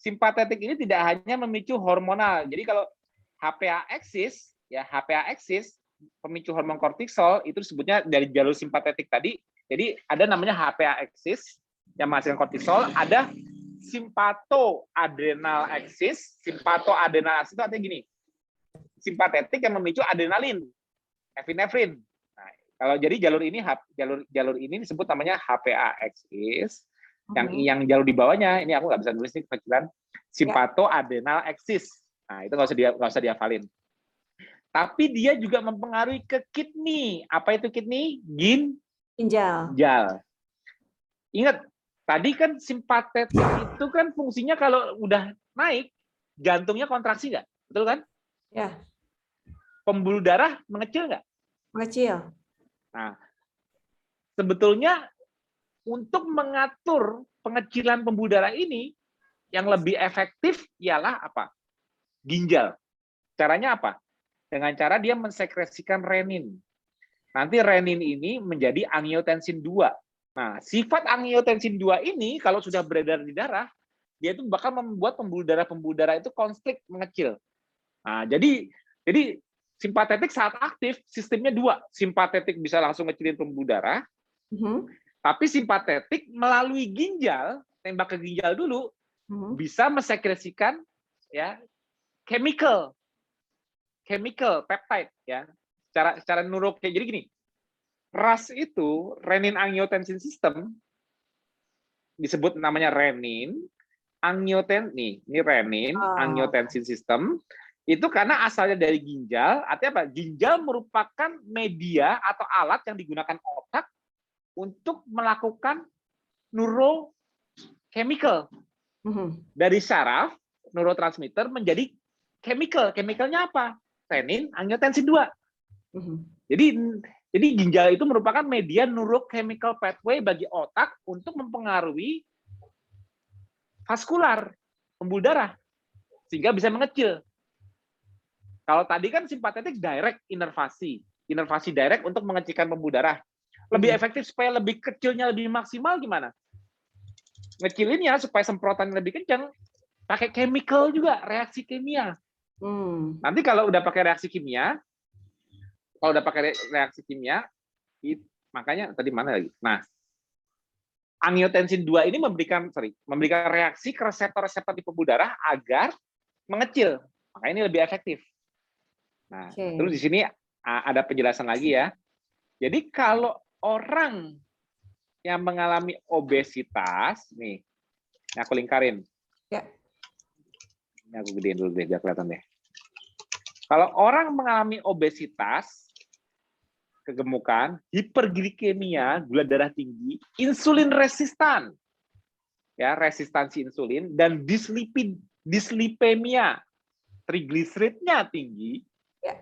Simpatetik ini tidak hanya memicu hormonal. Jadi kalau HPA axis, ya HPA axis, pemicu hormon kortisol itu disebutnya dari jalur simpatetik tadi. Jadi ada namanya HPA axis yang menghasilkan kortisol, ada simpatoadrenal axis. Simpatoadrenal axis itu artinya gini. Simpatetik yang memicu adrenalin, epinefrin. Nah, kalau jadi jalur ini disebut namanya HPA axis. Yang jalur di bawahnya ini aku nggak bisa nulis nih kecilan, simpatoadrenal axis. Nah, itu nggak usah dihafalin. Tapi dia juga mempengaruhi ke kidney. Apa itu kidney? Ginjal. Ingat, tadi kan simpatetik itu kan fungsinya kalau udah naik, jantungnya kontraksi nggak? Betul kan? Ya. Pembuluh darah mengecil nggak? Mengecil. Nah, sebetulnya untuk mengatur pengecilan pembuluh darah ini, yang lebih efektif ialah apa? Ginjal. Caranya apa? Dengan cara dia mensekresikan renin. Nanti renin ini menjadi angiotensin 2. Nah, sifat angiotensin 2 ini kalau sudah beredar di darah, dia itu bakal membuat pembuluh darah itu konflik mengecil. Nah, jadi simpatetik saat aktif sistemnya 2. Simpatetik bisa langsung ngecilin pembuluh darah, tapi simpatetik melalui ginjal, tembak ke ginjal dulu, bisa mensekresikan ya chemical peptide ya. Secara kayak jadi gini. RAS itu renin angiotensin system disebut namanya renin angiotensin system itu karena asalnya dari ginjal. Artinya apa? Ginjal merupakan media atau alat yang digunakan otak untuk melakukan neurochemical. Dari saraf neurotransmitter menjadi chemicalnya apa? Renin angiotensin 2. Jadi ginjal itu merupakan media neurochemical pathway bagi otak untuk mempengaruhi vaskular, pembuluh darah, sehingga bisa mengecil. Kalau tadi kan simpatetik direct inervasi direct untuk mengecilkan pembuluh darah. Lebih efektif supaya lebih kecilnya lebih maksimal gimana? Ngecilinnya supaya semprotan lebih kencang, pakai chemical juga, reaksi kimia. Nanti kalau udah pakai reaksi kimia, makanya tadi mana lagi? Nah, angiotensin 2 ini memberikan reaksi ke reseptor-reseptor di pembuluh darah agar mengecil. Maka ini lebih efektif. Nah, Oke. terus di sini ada penjelasan lagi ya. Jadi kalau orang yang mengalami obesitas, nih, ini aku lingkarin. Ya. Ini aku gedein dulu deh, biar kelihatan deh. Kalau orang mengalami obesitas, kegemukan, hiperglikemia, gula darah tinggi, insulin resistan, ya resistansi insulin, dan dislipemia, trigliseridnya tinggi, Ya.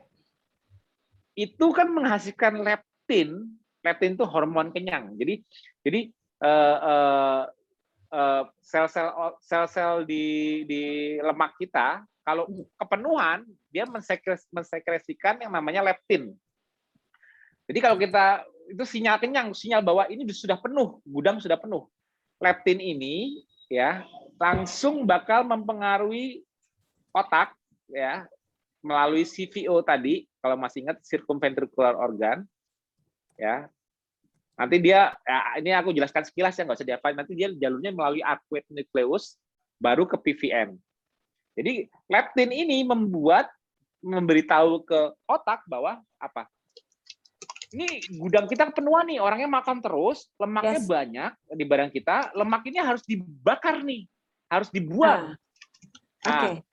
itu kan menghasilkan leptin. Leptin itu hormon kenyang. Jadi sel-sel di lemak kita kalau kepenuhan dia mensekresikan yang namanya leptin. Jadi kalau kita itu sinyal kenyang, sinyal bahwa ini sudah penuh, gudang sudah penuh. Leptin ini ya langsung bakal mempengaruhi otak ya melalui CVO tadi, kalau masih ingat circumventricular organ ya. Nanti dia ya, ini aku jelaskan sekilas ya, nggak usah dihafal. Nanti dia jalurnya melalui arcuate nucleus baru ke PVN. Jadi leptin ini memberitahu ke otak bahwa apa? Ini gudang kita kepenuhan nih, orangnya makan terus, lemaknya banyak di badan kita, lemak ini harus dibakar nih, harus dibuang. Nah,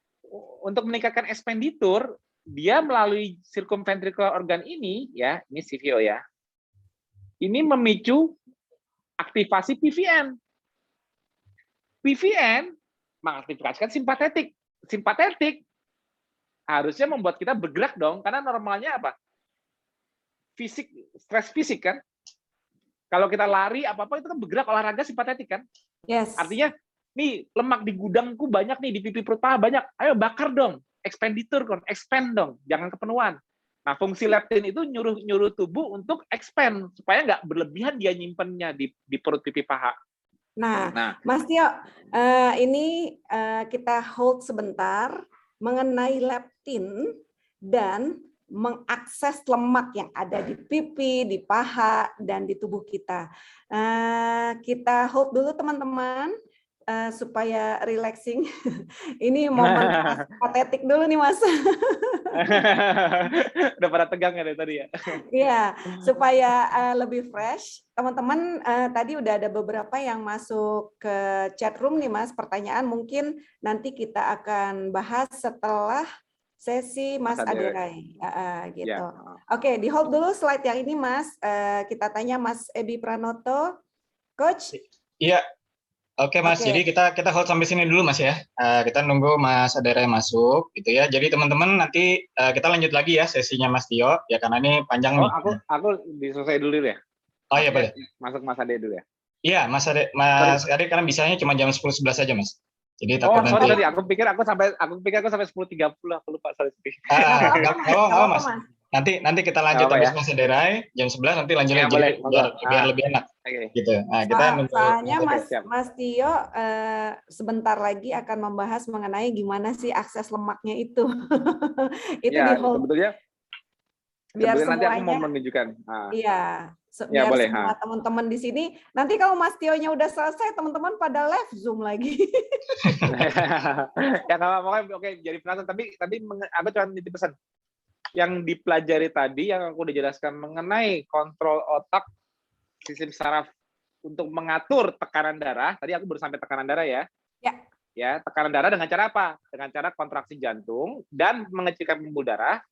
untuk meningkatkan expenditure, dia melalui circumventricular organ ini, ya, ini CVO ya, ini memicu aktivasi PVN. PVN mengaktifkan simpatetik. Simpatetik harusnya membuat kita bergerak dong, karena normalnya apa? Fisik, stres fisik kan. Kalau kita lari apa-apa itu kan bergerak, olahraga simpatetik kan. Yes. Artinya nih lemak di gudangku banyak nih, di pipi perut paha banyak. Ayo bakar dong, expenditure kan, expand dong, jangan kepenuhan. Nah, fungsi leptin itu nyuruh tubuh untuk expand supaya nggak berlebihan dia nyimpennya di perut pipi paha. Nah, Mas Tio, ini kita hold sebentar mengenai leptin dan mengakses lemak yang ada di pipi, di paha, dan di tubuh kita. Kita hold dulu teman-teman supaya relaxing. Ini momen patetik dulu nih Mas. Udah pada tegang ya dari tadi ya? Iya, supaya lebih fresh. Teman-teman tadi udah ada beberapa yang masuk ke chat room nih Mas. Pertanyaan mungkin nanti kita akan bahas setelah sesi Mas Aderai, gitu. Ya. Oke, di hold dulu slide yang ini Mas. Kita tanya Mas Ebi Pranoto, Coach. Iya, oke Mas. Jadi kita hold sampai sini dulu Mas ya. Kita nunggu Mas Aderai masuk, gitu ya. Jadi teman-teman nanti kita lanjut lagi ya sesinya Mas Tio, ya karena ini panjang nih. Aku diselesai dulu ya. Oh iya boleh. Masuk Mas Ade dulu ya. Iya Mas Ade karena bisanya cuma jam 10.11 aja Mas. Jadi takut nanti. Sorry, aku pikir aku sampai 10.30, aku lupa, sorry. Nggak Mas. Nanti kita lanjut habis Mas Aderai jam 11 nanti lanjut lagi biar lebih enak. Gitu. Nah, kita soalnya Mas Tio sebentar lagi akan membahas mengenai gimana sih akses lemaknya itu. Itu ya, di hold. Biar semuanya, nanti aku mau menunjukkan. Iya. Biar boleh, semua teman-teman di sini, nanti kalau Mas Tio-nya udah selesai, teman-teman pada live Zoom lagi. Ya nggak apa-apa, oke, jadi penasaran. Tapi aku cuma nitip pesan. Yang dipelajari tadi, yang aku udah jelaskan mengenai kontrol otak, sistem saraf untuk mengatur tekanan darah. Tadi aku baru sampai tekanan darah ya. Ya, tekanan darah dengan cara apa? Dengan cara kontraksi jantung dan mengecilkan pembuluh darah.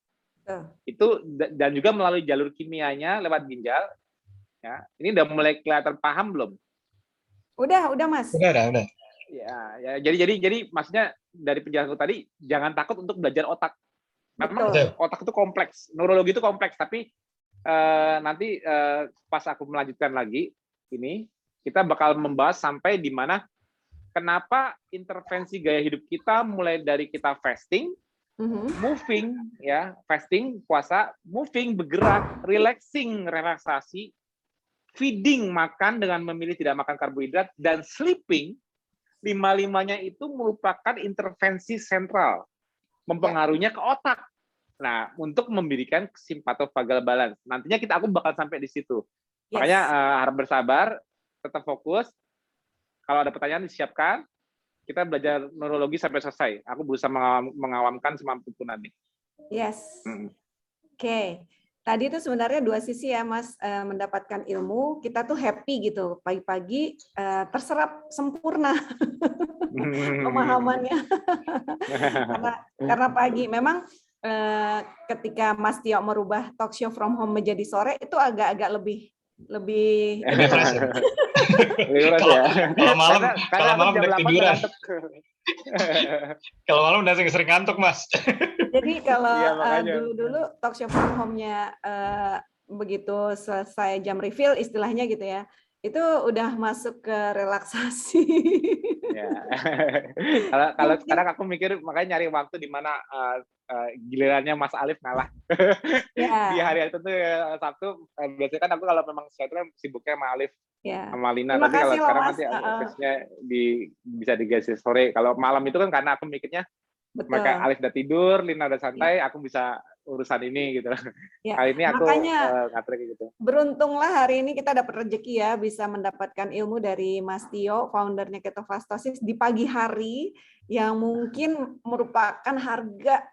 Itu dan juga melalui jalur kimianya lewat ginjal. Ya, ini udah mulai kelihatan paham belum? Udah Mas. Udah. Ya, jadi maksudnya dari penjelasan tadi jangan takut untuk belajar otak. Memang otak itu kompleks, neurologi itu kompleks, tapi nanti pas aku melanjutkan lagi ini kita bakal membahas sampai di mana kenapa intervensi gaya hidup kita mulai dari kita fasting, moving ya, fasting puasa, moving bergerak, relaksasi, feeding makan dengan memilih tidak makan karbohidrat, dan sleeping, lima-limanya itu merupakan intervensi sentral, mempengaruhinya ke otak. Nah, untuk memberikan simpatovagal balance. Nantinya aku bakal sampai di situ. Makanya harap bersabar, tetap fokus. Kalau ada pertanyaan disiapkan. kita belajar neurologi sampai selesai. Aku berusaha mengawamkan semampuku nanti. Yes. Oke. Tadi itu sebenarnya dua sisi ya, Mas, mendapatkan ilmu. Kita tuh happy gitu, pagi-pagi terserap sempurna pemahamannya. karena pagi memang ketika Mas Tio merubah talk show from home menjadi sore itu agak-agak lebih fresh ya. Kalau malam udah tiduran. Kalau malam udah sering ngantuk, Mas. Jadi kalau dulu talk show from home-nya begitu selesai jam refill istilahnya gitu ya, itu udah masuk ke relaksasi. Ya. Kalau sekarang aku mikir makanya nyari waktu di mana gilirannya Mas Alif ngalah. Di hari itu tuh Sabtu biasanya kan aku kalau memang sesuatu sibuknya sama Alif sama Lina. Tapi kalau sekarang nanti aksesnya bisa digeser sore. Kalau malam itu kan karena aku mikirnya mereka Alif udah tidur, Lina udah santai, aku bisa urusan ini gitu. Ya, kali ini aku ngatur gitu. Beruntunglah hari ini kita dapat rezeki ya bisa mendapatkan ilmu dari Mas Tio, foundernya Ketofastosis di pagi hari yang mungkin merupakan harga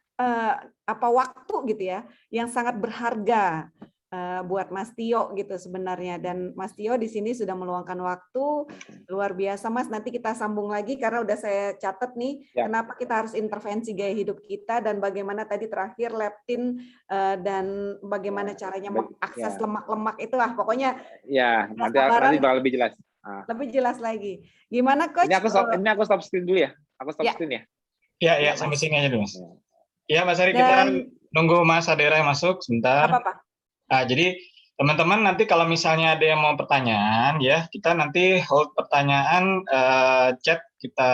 waktu gitu ya, yang sangat berharga buat Mas Tio gitu sebenarnya. Dan Mas Tio di sini sudah meluangkan waktu luar biasa, Mas. Nanti kita sambung lagi karena udah saya catat nih kenapa kita harus intervensi gaya hidup kita dan bagaimana tadi terakhir leptin dan bagaimana caranya mengakses lemak-lemak itu lah pokoknya. Ya, nanti bakal lebih jelas. Lebih jelas lagi. Gimana Coach? Ini aku stop screen dulu ya. Aku stop screen ya. Ya, sampai sini aja dulu, Mas. Ya, Mas Ari, kita nunggu Mas Adera masuk sebentar. Apa-apa. Jadi teman-teman nanti kalau misalnya ada yang mau pertanyaan ya, kita nanti hold pertanyaan chat kita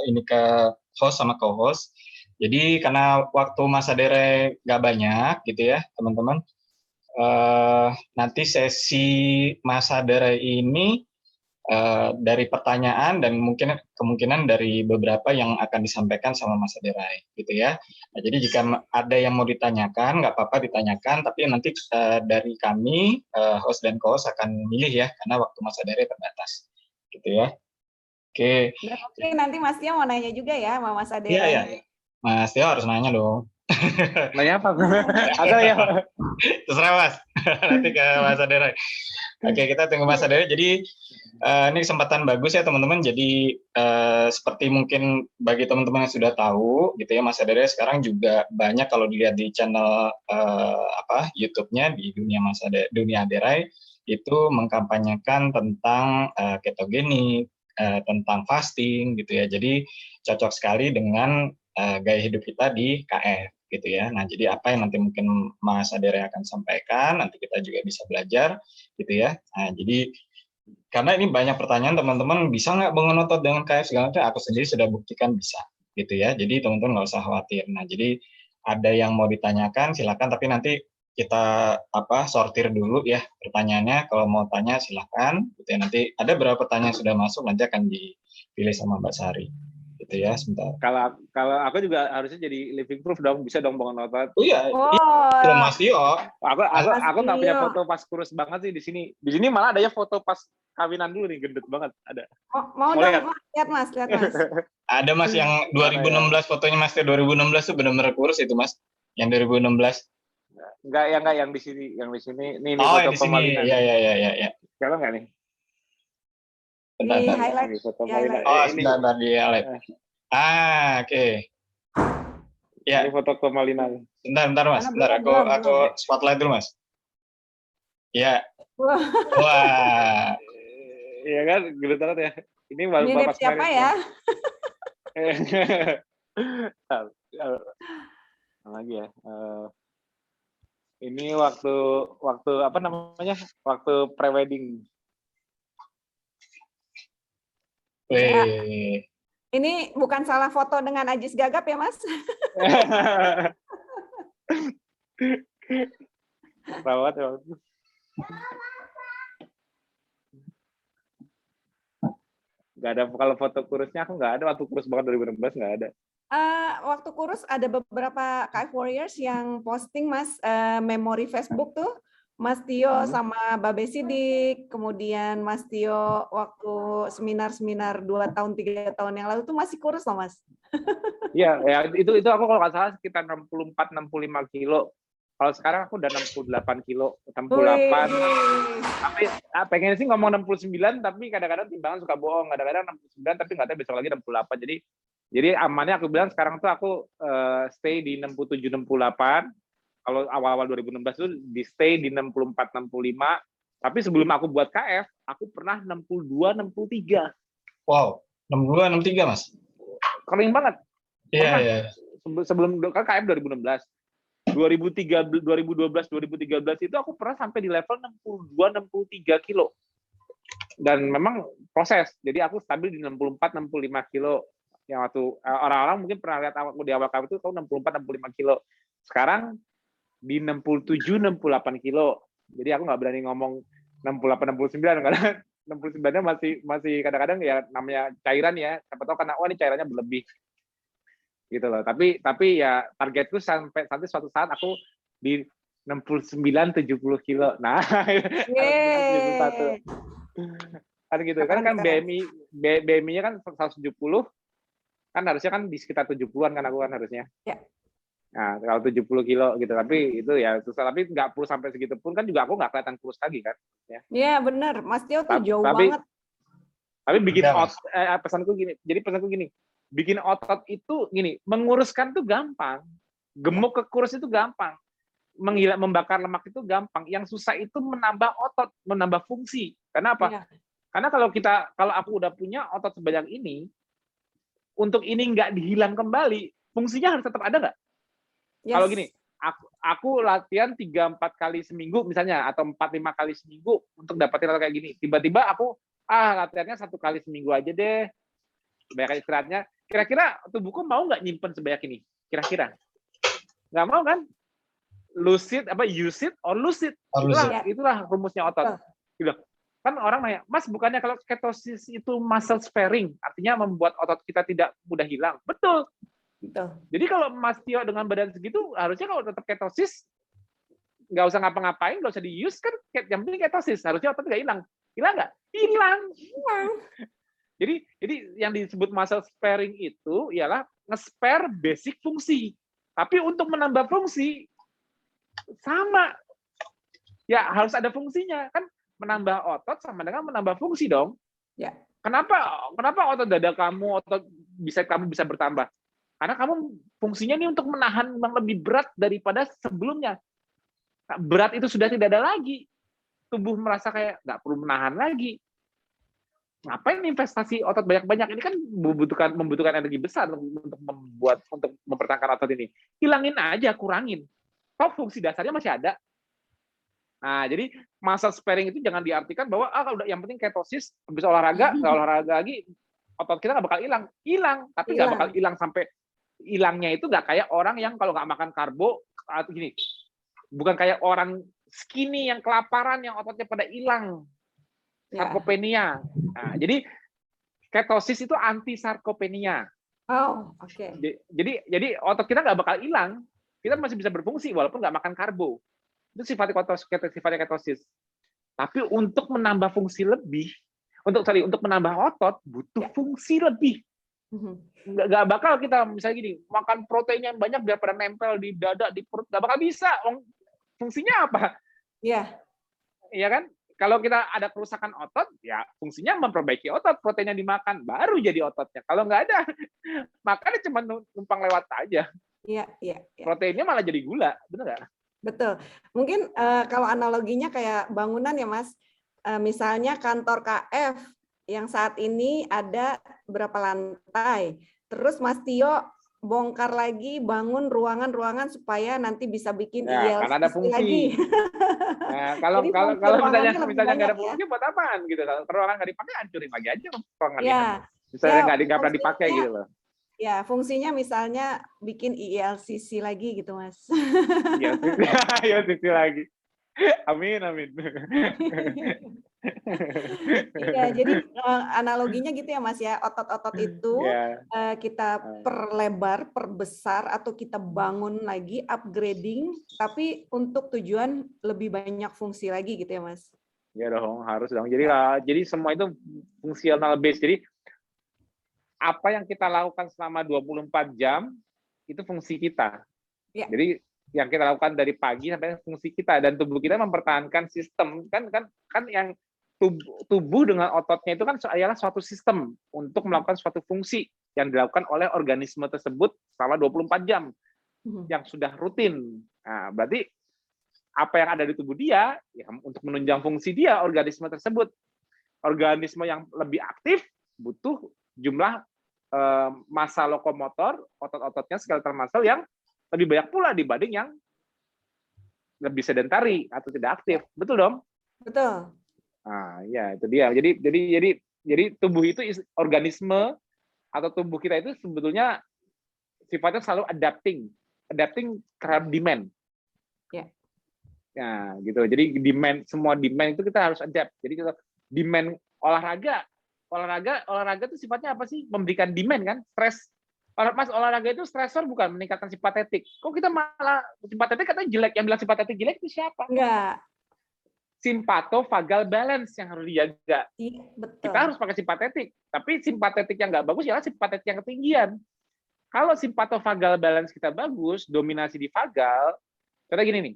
ini ke host sama co-host. Jadi karena waktu Mas Adera nggak banyak gitu ya teman-teman, nanti sesi Mas Adera ini dari pertanyaan dan kemungkinan dari beberapa yang akan disampaikan sama Mas Aderai gitu ya. Nah, jadi jika ada yang mau ditanyakan nggak apa-apa ditanyakan, tapi nanti dari kami host dan co-host akan milih ya karena waktu Mas Aderai terbatas gitu ya. Oke. Oke, nanti Mas Tio mau nanya juga ya sama Mas Aderai. Iya. Mas Tio harus nanya dong. Nanya apa? Ada ya. Terserah Mas. Nanti ke Mas Aderai. Oke, kita tunggu Mas Aderai. Jadi ini kesempatan bagus ya teman-teman. Jadi seperti mungkin bagi teman-teman yang sudah tahu gitu ya, Mas Aderai sekarang juga banyak kalau dilihat di channel YouTube-nya di Dunia Aderai itu mengkampanyekan tentang ketogenik, tentang fasting gitu ya. Jadi cocok sekali dengan gaya hidup kita di KF gitu ya. Nah, jadi apa yang nanti mungkin Mas Aderai akan sampaikan, nanti kita juga bisa belajar gitu ya. Nah, jadi karena ini banyak pertanyaan teman-teman, bisa nggak bangun otot dengan KF segala macam? Aku sendiri sudah buktikan bisa gitu ya. Jadi teman-teman nggak usah khawatir. Nah, jadi ada yang mau ditanyakan silakan, tapi nanti kita sortir dulu ya pertanyaannya. Kalau mau tanya silakan gitu ya. Nanti ada berapa pertanyaan yang sudah masuk nanti akan dipilih sama Mbak Sari gitu ya. Sebentar. Kalau aku juga harusnya jadi living proof dong, bisa dong bangun otot. Oh iya. Mas Tio. Aku nggak punya foto pas kurus banget sih di sini. Di sini malah adanya foto pas kawinan dulu nih, gendut banget ada. Mau dong, lihat Mas. Ada Mas yang 2016 fotonya Mas Tio 2016 tuh benar-benar kurus itu Mas. Yang 2016. Enggak yang di sini, Nih foto Komalina. Iya. Kalau enggak nih? Di highlight. Sebentar di highlight. Oke. Ya. Ini foto Komalina. Bentar Mas. Aku spotlight dulu Mas. Ya. Wah. Iya kan, gendut banget ya. Ini Bapak siapa ya? Lagi ya. Ini waktu apa namanya? Waktu prewedding. Ini bukan salah foto dengan Ajis Gagap ya, Mas? Rawat ya. Nggak ada, kalau foto kurusnya aku nggak ada, waktu kurus banget 2016 nggak ada. Waktu kurus ada beberapa KF Warriors yang posting Mas memori Facebook tuh Mas Tio sama Babe Sidik, kemudian Mas Tio waktu seminar-seminar 2 tahun, 3 tahun yang lalu tuh masih kurus loh, Mas. Iya, ya itu aku kalau nggak salah sekitar 64-65 kilo. Kalau sekarang aku udah 68 kilo, 68. Wih. Tapi pengen sih ngomong 69, tapi kadang-kadang timbangan suka bohong. Kadang-kadang 69, tapi nggak tahu besok lagi 68. Jadi amannya aku bilang sekarang tuh aku stay di 67-68. Kalau awal-awal 2016 tuh di stay di 64-65. Tapi sebelum aku buat KF, aku pernah 62-63. Wow, 62, 63 Mas. Kering banget. Iya, iya. Sebelum kan KF 2016. 2012, 2013 itu aku pernah sampai di level 62-63 kilo. Dan memang proses. Jadi aku stabil di 64-65 kilo. Yang waktu orang-orang mungkin pernah lihat aku di awal KF itu aku 64-65 kilo. Sekarang di 67-68 kilo. Jadi aku nggak berani ngomong 68-69 karena 69-nya masih kadang-kadang ya namanya cairan ya. Siapa tahu karena ini cairannya berlebih. Gitu loh. Tapi ya targetku sampai suatu saat aku di 69-70 kilo. Nah, kan gitu. Kan BMI-nya kan 170, kan harusnya kan di sekitar 70-an kan aku kan harusnya. Ya. Nah, kalau 70 kilo gitu, tapi itu ya susah. Tapi nggak perlu sampai segitu pun kan juga aku nggak kelihatan kurus lagi kan. Iya benar, Mas Tio tuh jauh banget. Tapi bikin pesanku gini, bikin otot itu gini, menguruskan tuh gampang, gemuk ke kurus itu gampang, membakar lemak itu gampang. Yang susah itu menambah otot, menambah fungsi. Karena apa? Ya. Karena kalau aku udah punya otot sebanyak ini, untuk ini nggak dihilang kembali, fungsinya harus tetap ada nggak? Yes. Kalau gini, aku latihan 3-4 kali seminggu misalnya, atau 4-5 kali seminggu untuk dapetin otot kayak gini. Tiba-tiba aku latihannya 1 kali seminggu aja deh, banyak istirahatnya. Kira-kira tubuhku mau nggak nyimpen sebanyak ini? Kira-kira nggak mau kan? Use it or lose it. Itulah rumusnya otot. Gitu. Kan orang nanya, Mas bukannya kalau ketosis itu muscle sparing, artinya membuat otot kita tidak mudah hilang? Betul. Jadi kalau Mas Tio dengan badan segitu, harusnya kalau tetap ketosis, nggak usah ngapa-ngapain, nggak usah di-use kan, yang penting ketosis. Harusnya otot nggak hilang. Hilang nggak? Hilang. Jadi yang disebut muscle sparing itu ialah nge-spare basic fungsi. Tapi untuk menambah fungsi, sama. Ya harus ada fungsinya. Kan menambah otot sama dengan menambah fungsi dong. Ya. Kenapa otot dada kamu, kamu bisa bertambah? Karena kamu fungsinya ini untuk menahan yang lebih berat daripada sebelumnya. Nah, berat itu sudah tidak ada lagi. Tubuh merasa kayak nggak perlu menahan lagi. Ngapain investasi otot banyak-banyak? Ini kan membutuhkan energi besar untuk mempertahankan otot ini. Hilangin aja, kurangin. Toh fungsi dasarnya masih ada. Nah, jadi muscle sparing itu jangan diartikan bahwa udah yang penting ketosis, habis olahraga, nggak olahraga lagi, otot kita nggak bakal hilang. Tapi nggak bakal hilang sampai hilangnya itu nggak kayak orang yang kalau nggak makan karbo atau gini, bukan kayak orang skinny yang kelaparan yang ototnya pada hilang, sarkopenia. Nah, jadi ketosis itu anti sarkopenia. Oh, oke. Jadi otot kita nggak bakal hilang, kita masih bisa berfungsi walaupun nggak makan karbo. Itu sifatnya ketosis. Tapi untuk menambah fungsi lebih, untuk menambah otot butuh fungsi lebih. Nggak bakal kita misalnya gini, makan protein yang banyak biar pada nempel di dada, di perut, nggak bakal bisa. Fungsinya apa? Iya. Iya kan? Kalau kita ada kerusakan otot, ya fungsinya memperbaiki otot, protein yang dimakan, baru jadi ototnya. Kalau nggak ada, makannya cuma numpang lewat aja. Iya. Proteinnya malah jadi gula, benar nggak? Betul. Mungkin kalau analoginya kayak bangunan ya, Mas. Misalnya kantor KF yang saat ini ada berapa lantai. Terus Mas Tio bongkar lagi, bangun ruangan-ruangan supaya nanti bisa bikin IELTS karena ada fungsi lagi. Nah, kalau misalnya nggak ada fungsi buat apaan gitu. Kalau ruangan nggak dipakai, hancurin lagi aja ruangannya. Ya, misalnya nggak pernah dipakai gitu loh. Ya, fungsinya misalnya bikin IELTS lagi gitu, Mas. IELTS lagi. Amin. Iya, jadi analoginya gitu ya Mas ya, otot-otot itu Ya. kita perlebar, perbesar, atau kita bangun lagi, upgrading, tapi untuk tujuan lebih banyak fungsi lagi gitu ya Mas? Ya dong, harus dong. Jadi Ya. jadi semua itu fungsional base. Jadi apa yang kita lakukan selama 24 jam itu fungsi kita. Ya. Jadi yang kita lakukan dari pagi sampai fungsi kita, dan tubuh kita mempertahankan sistem kan yang tubuh dengan ototnya itu kan adalah suatu sistem untuk melakukan suatu fungsi yang dilakukan oleh organisme tersebut selama 24 jam yang sudah rutin. Nah, berarti apa yang ada di tubuh dia ya, untuk menunjang fungsi dia organisme tersebut. Organisme yang lebih aktif butuh jumlah massa lokomotor, otot-ototnya, skeletal muscle yang lebih banyak pula dibanding yang lebih sedentari atau tidak aktif. Betul dong? Betul. Nah, ya itu dia. Jadi tubuh itu organisme atau tubuh kita itu sebetulnya sifatnya selalu adapting terhadap demand. Ya. Ya, gitu. Jadi semua demand itu kita harus adapt. Jadi kita demand olahraga itu sifatnya apa sih? Memberikan demand kan, stres. Mas, olahraga itu stresor bukan meningkatkan simpatetik. Kok kita malah simpatetik katanya jelek? Yang bilang simpatetik jelek itu siapa? Enggak. Simpatovagal balance yang harus dijaga. Iya, betul. Kita harus pakai simpatetik, tapi simpatetik yang nggak bagus ya simpatetik yang ketinggian. Kalau simpatovagal balance kita bagus, dominasi di vagal, contoh gini nih.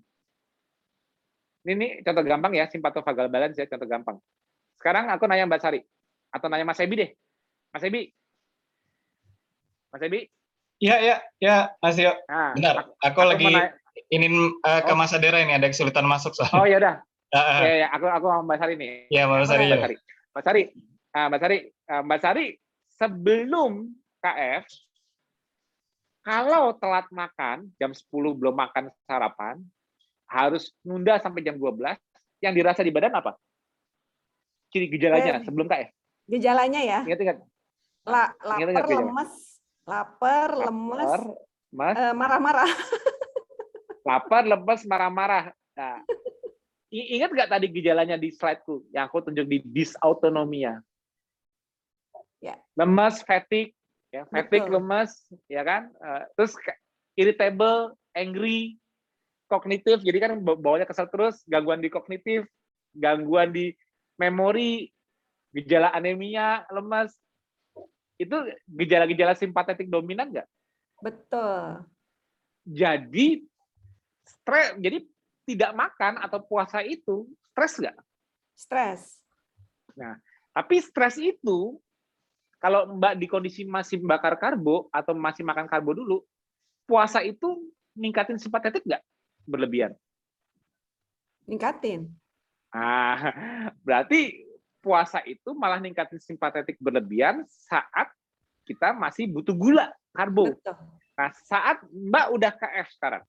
Ini contoh gampang ya, simpatovagal balance ya, contoh gampang. Sekarang aku nanya Mbak Sari, atau nanya Mas Ebi deh. Mas Ebi. Iya, Mas Yo. Nah, Benar, aku lagi ingin ke Mas Adera ini, ada kesulitan masuk soalnya. Oh ya udah. Ya, aku sama Mbak Sari nih. Iya, Mbak Sari. Mbak Sari, sebelum KF, kalau telat makan, jam 10 belum makan sarapan, harus nunda sampai jam 12, yang dirasa di badan apa? Ciri gejalanya sebelum KF. Gejalanya ya? Ingat. Lapar, lemes, marah-marah. Lapar, lemes, marah-marah. Nah, ingat nggak tadi gejalanya di slide-ku yang aku tunjuk di dysautonomia? Ya. Lemes, fatigue, ya, fatigue, lemes, ya kan? Terus irritable, angry, kognitif, jadi kan bawanya kesel terus, gangguan di kognitif, gangguan di memori, gejala anemia, lemas. Itu gejala-gejala simpatetik dominan nggak? Betul. Jadi stres, jadi tidak makan atau puasa itu stres nggak? Stres. Nah, tapi stres itu kalau Mbak di kondisi masih bakar karbo atau masih makan karbo dulu, puasa itu ningkatin simpatetik nggak berlebihan? Ningkatin. Berarti puasa itu malah ningkatin simpatetik berlebihan saat kita masih butuh gula, karbo. Betul. Nah, saat Mbak udah KF sekarang,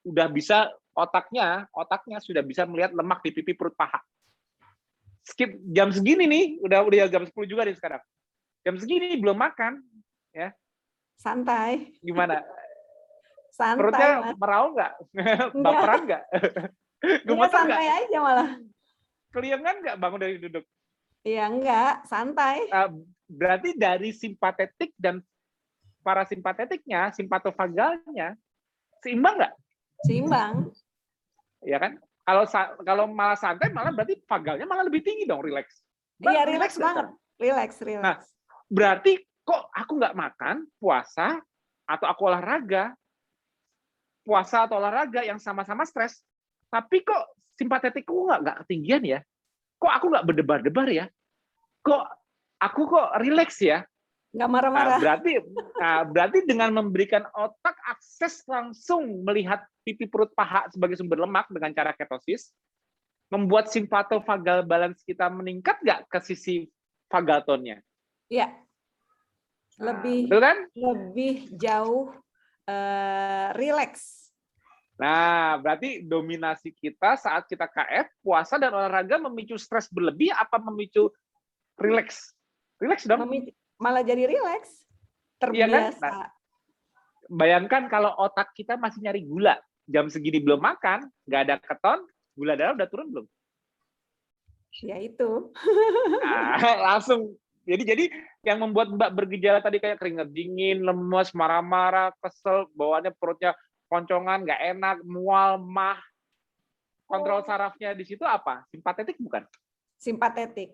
udah bisa otaknya sudah bisa melihat lemak di pipi perut paha. Skip jam segini nih, udah jam 10 juga nih sekarang. Jam segini belum makan, ya. Santai. Gimana? Santai. Perutnya merau nggak? Baperan nggak? Gemetar santai gak? Aja malah. Keliengan nggak bangun dari duduk? Iya, enggak. Santai. Berarti dari simpatetik dan parasimpatetiknya, simpatovagalnya, seimbang nggak? Seimbang. Ya kan? Kalau malah santai, malah berarti vagalnya malah lebih tinggi dong, relax. Iya, relax banget. Relax. Nah, berarti kok aku nggak makan, puasa, atau aku olahraga, puasa atau olahraga yang sama-sama stres, tapi kok simpatetikku nggak ketinggian ya? Kok aku nggak berdebar-debar ya? Kok aku relax ya? Nggak marah-marah. Berarti dengan memberikan otak akses langsung melihat pipi perut paha sebagai sumber lemak dengan cara ketosis, membuat simpatovagal balance kita meningkat nggak ke sisi vagal tone-nya? Iya. Lebih jauh relax. Nah, berarti dominasi kita saat kita KF, puasa dan olahraga memicu stres berlebih apa memicu relax? Relax dong. Malah jadi relax. Terbiasa. Iya kan? Nah, bayangkan kalau otak kita masih nyari gula, jam segini belum makan, nggak ada keton, gula darah udah turun belum? Ya itu. Langsung. Jadi yang membuat Mbak bergejala tadi kayak keringat dingin, lemes, marah-marah, kesel, bawaannya perutnya koncongan, nggak enak, mual, mah. Kontrol sarafnya di situ apa? Simpatetik bukan? Simpatetik.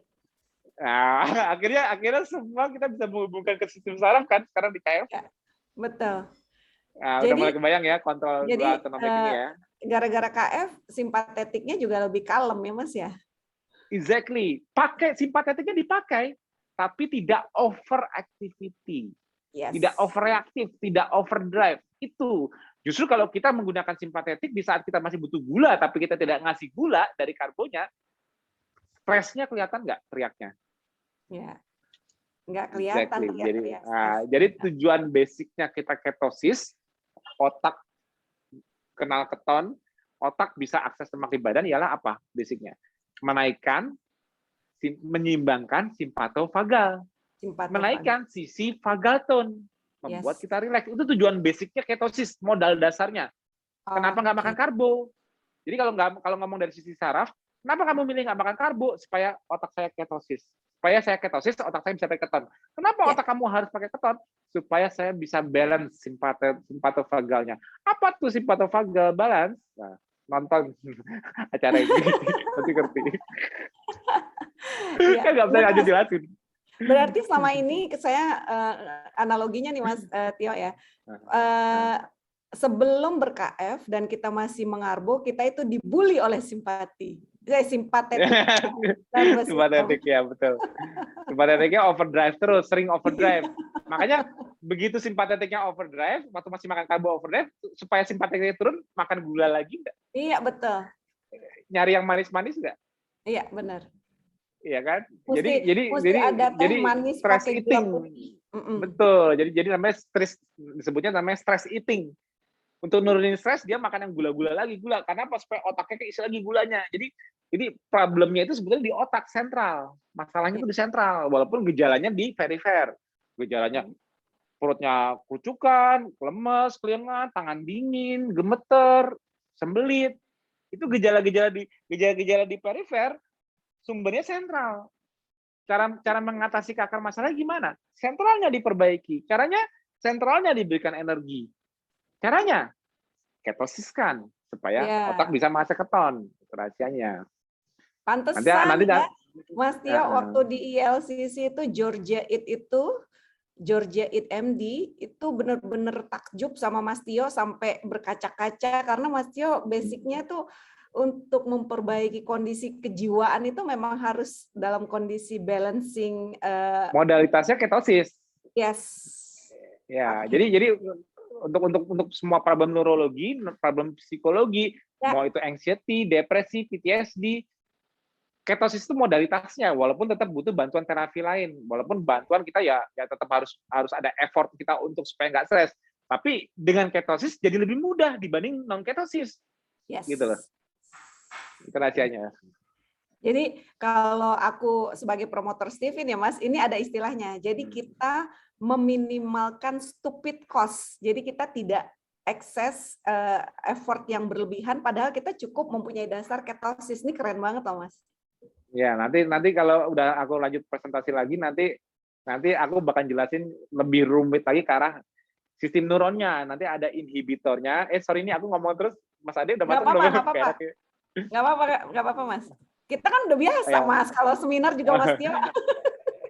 Nah, akhirnya semua kita bisa menghubungkan ke sistem saraf kan sekarang di KF. Ya, betul. Nah, udah mulai kebayang ya kontrol dua autonomik ini ya. Gara-gara KF, simpatetiknya juga lebih kalem ya Mas ya? Exactly. Simpatetiknya dipakai, tapi tidak overactivity. Yes. Tidak overreaktif, tidak overdrive. Itu. Justru kalau kita menggunakan simpatetik di saat kita masih butuh gula, tapi kita tidak ngasih gula dari karbonya, stresnya kelihatan nggak teriaknya? Ya, nggak kelihatan. Exactly. Jadi tujuan basicnya kita ketosis, otak kenal keton, otak bisa akses lemak di badan ialah apa basicnya? Menaikkan, menyeimbangkan simpatovagal, menaikkan sisi vagal tone, membuat kita rileks. Itu tujuan basicnya ketosis, modal dasarnya. Kenapa nggak makan karbo? Jadi kalau ngomong dari sisi saraf, kenapa kamu milih nggak makan karbo? Supaya otak saya ketosis. Supaya saya ketosis, otak saya bisa pakai keton. Kenapa otak kamu harus pakai keton? Supaya saya bisa balance simpatovagalnya. Apa tuh simpatovagal balance? Nah, nonton acara ini, nanti ngerti. Kan nggak bisa aja jelasin. Berarti selama ini saya analoginya nih Mas Tio ya, sebelum ber-KF dan kita masih mengarbo, kita itu dibully oleh simpatetik. Simpatetik ya, betul. Simpatetiknya overdrive terus, sering overdrive. Makanya begitu simpatetiknya overdrive, waktu masih makan karbo overdrive, supaya simpatetiknya turun, makan gula lagi enggak? Iya, betul. Nyari yang manis-manis enggak? Iya, benar. Iya kan? Mesti ada teh manis stress pakai eating. Betul. Jadi namanya disebutnya namanya stress eating. Untuk nurunin stres dia makan yang gula-gula lagi, gula. Karena apa? Supaya otaknya keisi lagi gulanya. Jadi problemnya itu sebetulnya di otak sentral. Masalahnya itu di sentral, walaupun gejalanya di perifer. Gejalanya perutnya kerucukan, lemes, kelingan, tangan dingin, gemeter, sembelit. Itu gejala-gejala di perifer, sumbernya sentral. Cara mengatasi akar masalah gimana? Sentralnya diperbaiki. Caranya sentralnya diberikan energi. Caranya ketosiskan supaya otak bisa masuk keton. Itu rahasianya. Pantesan ya, Mas Tio waktu di ILCC itu Georgia It MD itu benar-benar takjub sama Mas Tio sampai berkaca-kaca karena Mas Tio basicnya tuh untuk memperbaiki kondisi kejiwaan itu memang harus dalam kondisi balancing. Modalitasnya ketosis. Yes. Ya, jadi untuk semua problem neurologi, problem psikologi, mau itu anxiety, depresi, PTSD, ketosis itu modalitasnya, walaupun tetap butuh bantuan terapi lain, walaupun bantuan kita ya tetap harus ada effort kita untuk supaya nggak stres. Tapi dengan ketosis jadi lebih mudah dibanding non ketosis, gitu loh. Itu rahasianya. Jadi kalau aku sebagai promotor Steven ya Mas, ini ada istilahnya. Jadi kita meminimalkan stupid cost. Jadi kita tidak excess effort yang berlebihan, padahal kita cukup mempunyai dasar ketosis. Ini keren banget loh Mas. Ya nanti kalau udah aku lanjut presentasi lagi, nanti aku bakal jelasin lebih rumit lagi ke arah sistem neuronnya. Nanti ada inhibitornya. Sorry ini aku ngomong terus, Mas Ade udah masuk belum? Nggak apa-apa Mas. Kita kan udah biasa Mas. Kalau seminar juga Mas Tio.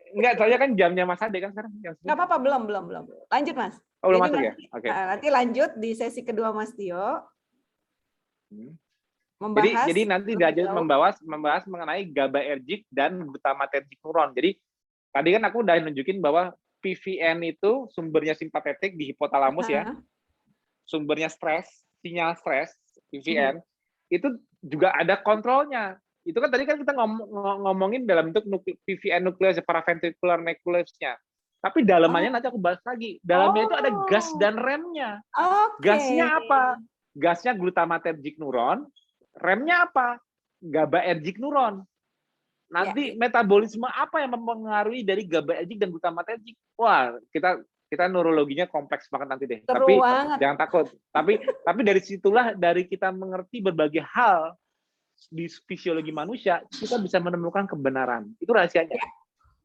Enggak, soalnya kan jamnya Mas Ade kan sekarang. Nggak apa-apa, belum. Lanjut Mas. Oh, belum masuk ya? Oke. Nanti lanjut di sesi kedua Mas Tio. Jadi nanti dilanjut membahas mengenai GABAergic dan glutamatergic neuron. Jadi tadi kan aku udah nunjukin bahwa PVN itu sumbernya simpatetik di hipotalamus ya. Sumbernya stres, sinyal stres, PVN, itu juga ada kontrolnya. Itu kan tadi kan kita ngomongin dalam bentuk PVN nukleus, paraventricular nucleusnya. Tapi dalamannya nanti aku bahas lagi. Dalamnya itu ada gas dan remnya. Gasnya apa? Gasnya glutamatergic neuron. Remnya apa? GABAergic neuron. Nanti metabolisme apa yang mempengaruhi dari GABAergic dan glutamatergic? Wah, kita neurologinya kompleks banget nanti deh. Tapi jangan takut. Tapi dari situlah dari kita mengerti berbagai hal di fisiologi manusia, kita bisa menemukan kebenaran. Itu rahasianya.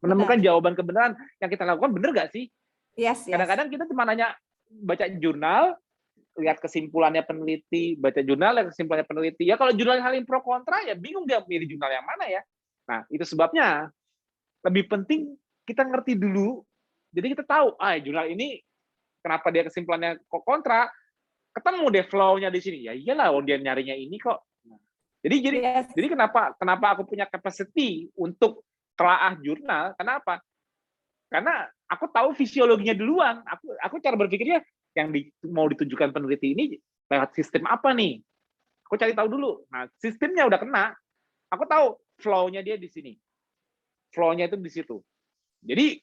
Menemukan jawaban kebenaran yang kita lakukan benar nggak sih? Yes. Kadang-kadang kita cuma nanya, baca jurnal, lihat kesimpulannya peneliti, baca jurnal, lihat kesimpulannya peneliti. Ya kalau jurnal saling pro kontra, ya bingung dia pilih jurnal yang mana ya. Nah, itu sebabnya lebih penting kita ngerti dulu. Jadi kita tahu, jurnal ini kenapa dia kesimpulannya kok kontra, ketemu deh flow-nya di sini. Ya iyalah, dia nyarinya ini kok. Jadi kenapa aku punya capacity untuk telaah jurnal? Kenapa? Karena aku tahu fisiologinya duluan. Aku cara berpikirnya yang mau ditujukan peneliti ini lewat sistem apa nih? Aku cari tahu dulu. Nah, sistemnya udah kena. Aku tahu flow-nya dia di sini. Flow-nya itu di situ. Jadi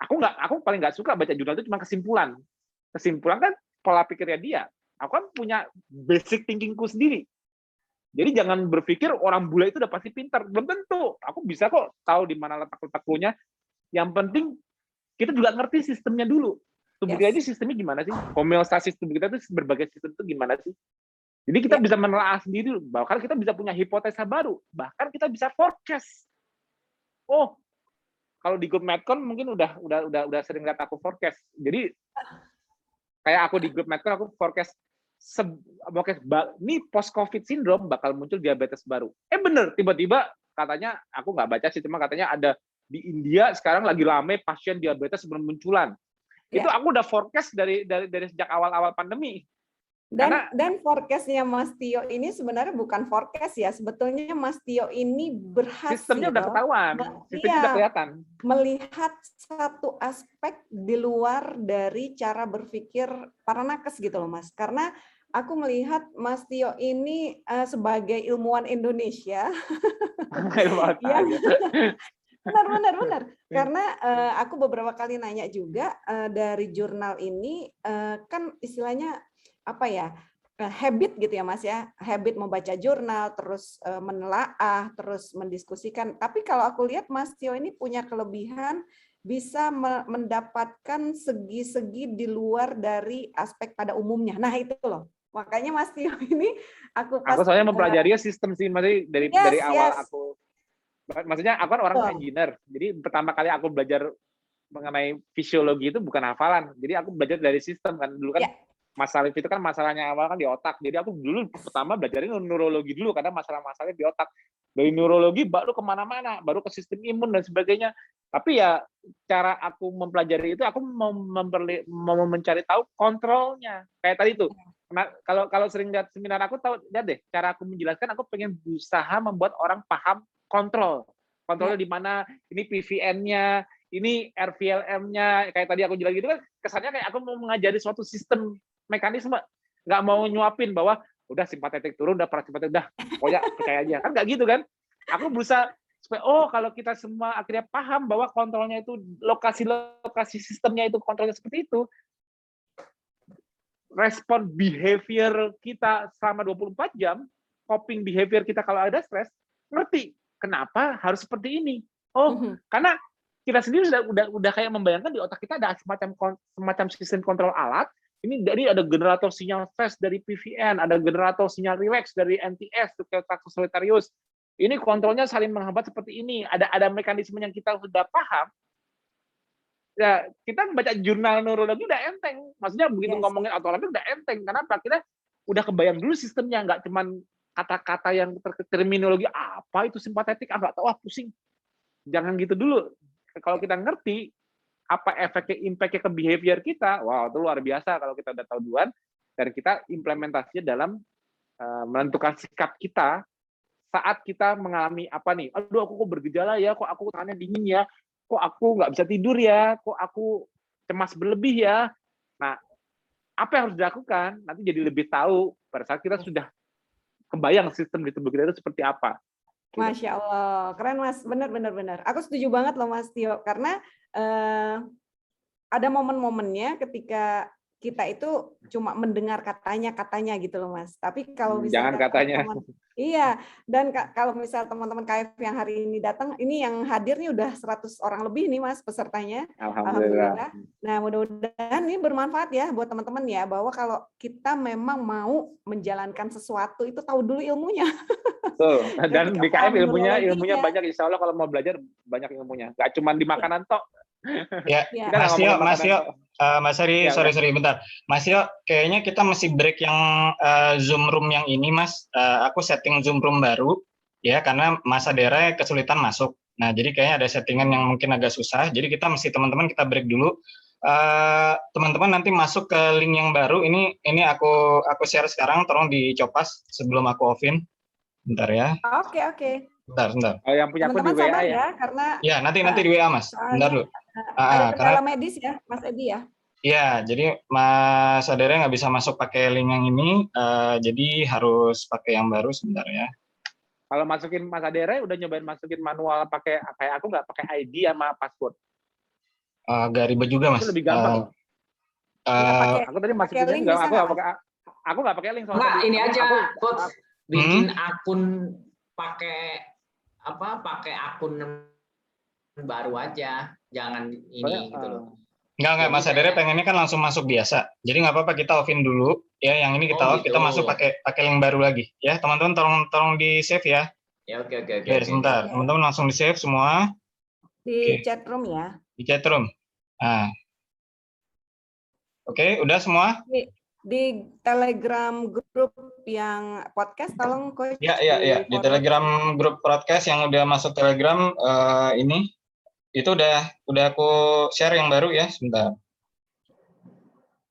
aku paling nggak suka baca jurnal itu cuma kesimpulan. Kesimpulan kan pola pikirnya dia. Aku kan punya basic thinkingku sendiri. Jadi jangan berpikir orang bule itu udah pasti pintar. Belum tentu. Aku bisa kok tahu di mana letak-letak clue-nya. Yang penting kita juga ngerti sistemnya dulu. Tubuh kita ini sistemnya gimana sih? Homeostasis tubuh kita itu berbagai sistem itu gimana sih? Jadi kita bisa menelaah sendiri. Bahkan kita bisa punya hipotesa baru. Bahkan kita bisa forecast. Oh, kalau di grup Medcon mungkin udah sering lihat aku forecast. Jadi kayak aku di grup Medcon aku forecast ini post COVID syndrome bakal muncul diabetes baru. Bener, tiba-tiba katanya aku nggak baca sih, cuma katanya ada di India sekarang lagi rame pasien diabetes bermunculan. Itu aku udah forecast dari sejak awal-awal pandemi. Dan forecast-nya Mas Tio ini sebenarnya bukan forecast ya, sebetulnya Mas Tio ini berhasil. Sistemnya udah ketahuan, sistemnya udah kelihatan. Melihat satu aspek di luar dari cara berpikir para nakes gitu loh Mas. Karena aku melihat Mas Tio ini sebagai ilmuwan Indonesia. Benar. Karena aku beberapa kali nanya juga dari jurnal ini kan istilahnya apa ya, habit gitu ya Mas ya, habit membaca jurnal, terus menelaah, terus mendiskusikan. Tapi kalau aku lihat Mas Tio ini punya kelebihan bisa mendapatkan segi-segi di luar dari aspek pada umumnya. Nah itu loh. Makanya Mas Tio ini aku soalnya mempelajari sistem sih, masih dari awal aku. Maksudnya aku kan orang engineer. Jadi pertama kali aku belajar mengenai fisiologi itu bukan hafalan. Jadi aku belajar dari sistem kan. Dulu kan masalah itu kan masalahnya awal kan di otak. Jadi aku dulu pertama belajarin neurologi dulu karena masalahnya di otak. Dari neurologi baru kemana-mana, baru ke sistem imun dan sebagainya. Tapi ya cara aku mempelajari itu aku mau mencari tahu kontrolnya. Kayak tadi itu. Nah, kalau sering lihat seminar aku lihat deh cara aku menjelaskan, aku pengen berusaha membuat orang paham kontrolnya di mana, ini PVN-nya, ini RVLM-nya, kayak tadi aku jelasin itu kan kesannya kayak aku mau mengajari suatu sistem mekanisme, nggak mau nyuapin bahwa udah simpatetik turun, udah parasimpatetik udah, pokoknya percaya aja, kan nggak gitu kan? Aku berusaha supaya kalau kita semua akhirnya paham bahwa kontrolnya itu lokasi sistemnya itu kontrolnya seperti itu, respon behavior kita selama 24 jam, coping behavior kita kalau ada stres, ngerti kenapa harus seperti ini. Karena kita sendiri udah kayak membayangkan di otak kita ada semacam sistem kontrol alat. Ini dari ada generator sinyal stres dari PVN, ada generator sinyal relax dari NTS, Tractus solitarius. Ini kontrolnya saling menghambat seperti ini. Ada mekanisme yang kita sudah paham. Ya, kita membaca jurnal neurologi udah enteng. Maksudnya begitu ngomongin autonomi udah enteng. Kenapa? Kita udah kebayang dulu sistemnya, nggak cuman kata-kata yang terminologi apa itu simpatetik, nggak tahu, pusing. Jangan gitu dulu. Kalau kita ngerti apa efeknya, impact-nya ke behavior kita, wow, itu luar biasa kalau kita udah tahu duluan, dan kita implementasinya dalam menentukan sikap kita saat kita mengalami apa nih, aduh aku kok bergejala ya, kok aku tangannya dingin ya, kok aku nggak bisa tidur ya, kok aku cemas berlebih ya. Nah, apa yang harus dilakukan? Nanti jadi lebih tahu pada saat kita sudah kebayang sistem di tubuh kita itu seperti apa. Masya Allah, keren Mas, benar. Aku setuju banget loh Mas Tio, karena ada momen-momennya ketika kita itu cuma mendengar katanya gitu loh Mas. Tapi kalau Jangan misalnya katanya. iya, dan kalau misal teman-teman KF yang hari ini datang, ini yang hadir nih udah 100 orang lebih nih Mas pesertanya. Alhamdulillah. Nah, mudah-mudahan ini bermanfaat ya buat teman-teman ya, bahwa kalau kita memang mau menjalankan sesuatu itu tahu dulu ilmunya. Tuh. Dan di KF ilmunya Terminologinya. banyak, insya Allah kalau mau belajar banyak ilmunya. Nggak cuma di makanan tok. Ya, Ya. Kita nggak Mas Yo, ngomongin Mas makanan Yo, tok. Mas Ari, Ya, sorry bentar. Mas Yo, kayaknya kita mesti break yang Zoom room yang ini, Mas. Aku setting Zoom room baru, ya, karena Mas Adera kesulitan masuk. Nah, jadi kayaknya ada settingan yang mungkin agak susah. Jadi kita mesti teman-teman kita break dulu. Teman-teman nanti masuk ke link yang baru. Ini aku share sekarang. Tolong dicopas sebelum aku offin. Bentar ya. Oke. Bentar. Oh, yang punya akun di Teman-teman WA sabar ya? ya, karena Ya, nanti di WA, Mas. Bentar dulu. ada Karena kendala medis ya, Mas Edi ya. iya, jadi Mas Adera nggak bisa masuk pakai link yang ini, jadi harus pakai yang baru sebentar ya. Kalau masukin Mas Adera udah nyobain masukin manual pakai kayak aku nggak pakai ID sama password. Agak ribet juga, Mas. Itu lebih gampang. Aku tadi masukinnya link nggak, bisa aku nggak pakai link soalnya. Enggak, ini aja, Coach. Bikin Hmm? akun pakai akun baru aja, jangan ini gitu loh. Enggak, Mas Adera pengennya kan langsung masuk biasa. Jadi nggak apa-apa, kita offin dulu. Ya, yang ini kita off, gitu. kita masuk pakai link baru lagi. Ya, teman-teman tolong di-save ya. Ya, oke. Sebentar, teman-teman langsung di-save semua. Di chat room ya. Di chat room. Nah. Oke, udah semua? Di Telegram grup yang podcast, tolong Coach. Ya. Di Telegram grup podcast yang udah masuk Telegram ini, itu udah aku share yang baru ya, sebentar.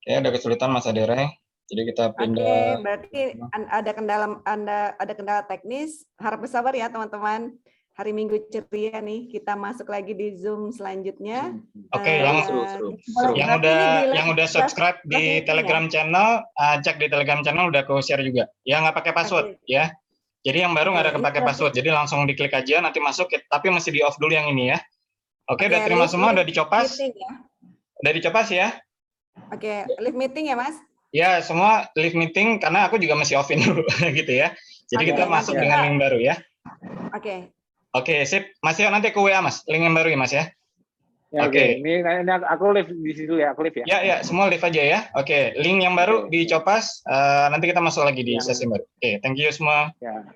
Oke, ada kesulitan Mas Adera. Jadi kita pindah. Oke, berarti ada kendala teknis. Harap bersabar ya teman-teman. Hari Minggu ceria nih, kita masuk lagi di Zoom selanjutnya. Oke, seru. yang udah subscribe di Telegram channel, cek di Telegram channel udah aku share juga. Ya, nggak pakai password ya. Jadi yang baru nggak ada pakai password. Jadi langsung diklik aja, nanti masuk. Tapi mesti di off dulu yang ini ya. Oke, udah terima semua, udah dicopas. Udah dicopas ya. Oke, live meeting ya Mas? Ya, semua live meeting karena aku juga masih offin dulu gitu ya. Jadi kita masuk dengan link baru ya. Oke, sip. Mas Yo, nanti ke WA Mas, link yang baru ya Mas ya. Oke. Ini aku live di situ ya, aku live ya. Ya, semua live aja ya. Oke, link yang baru dicopas. Nanti kita masuk lagi di sesi baru. Oke, thank you semua. Ya.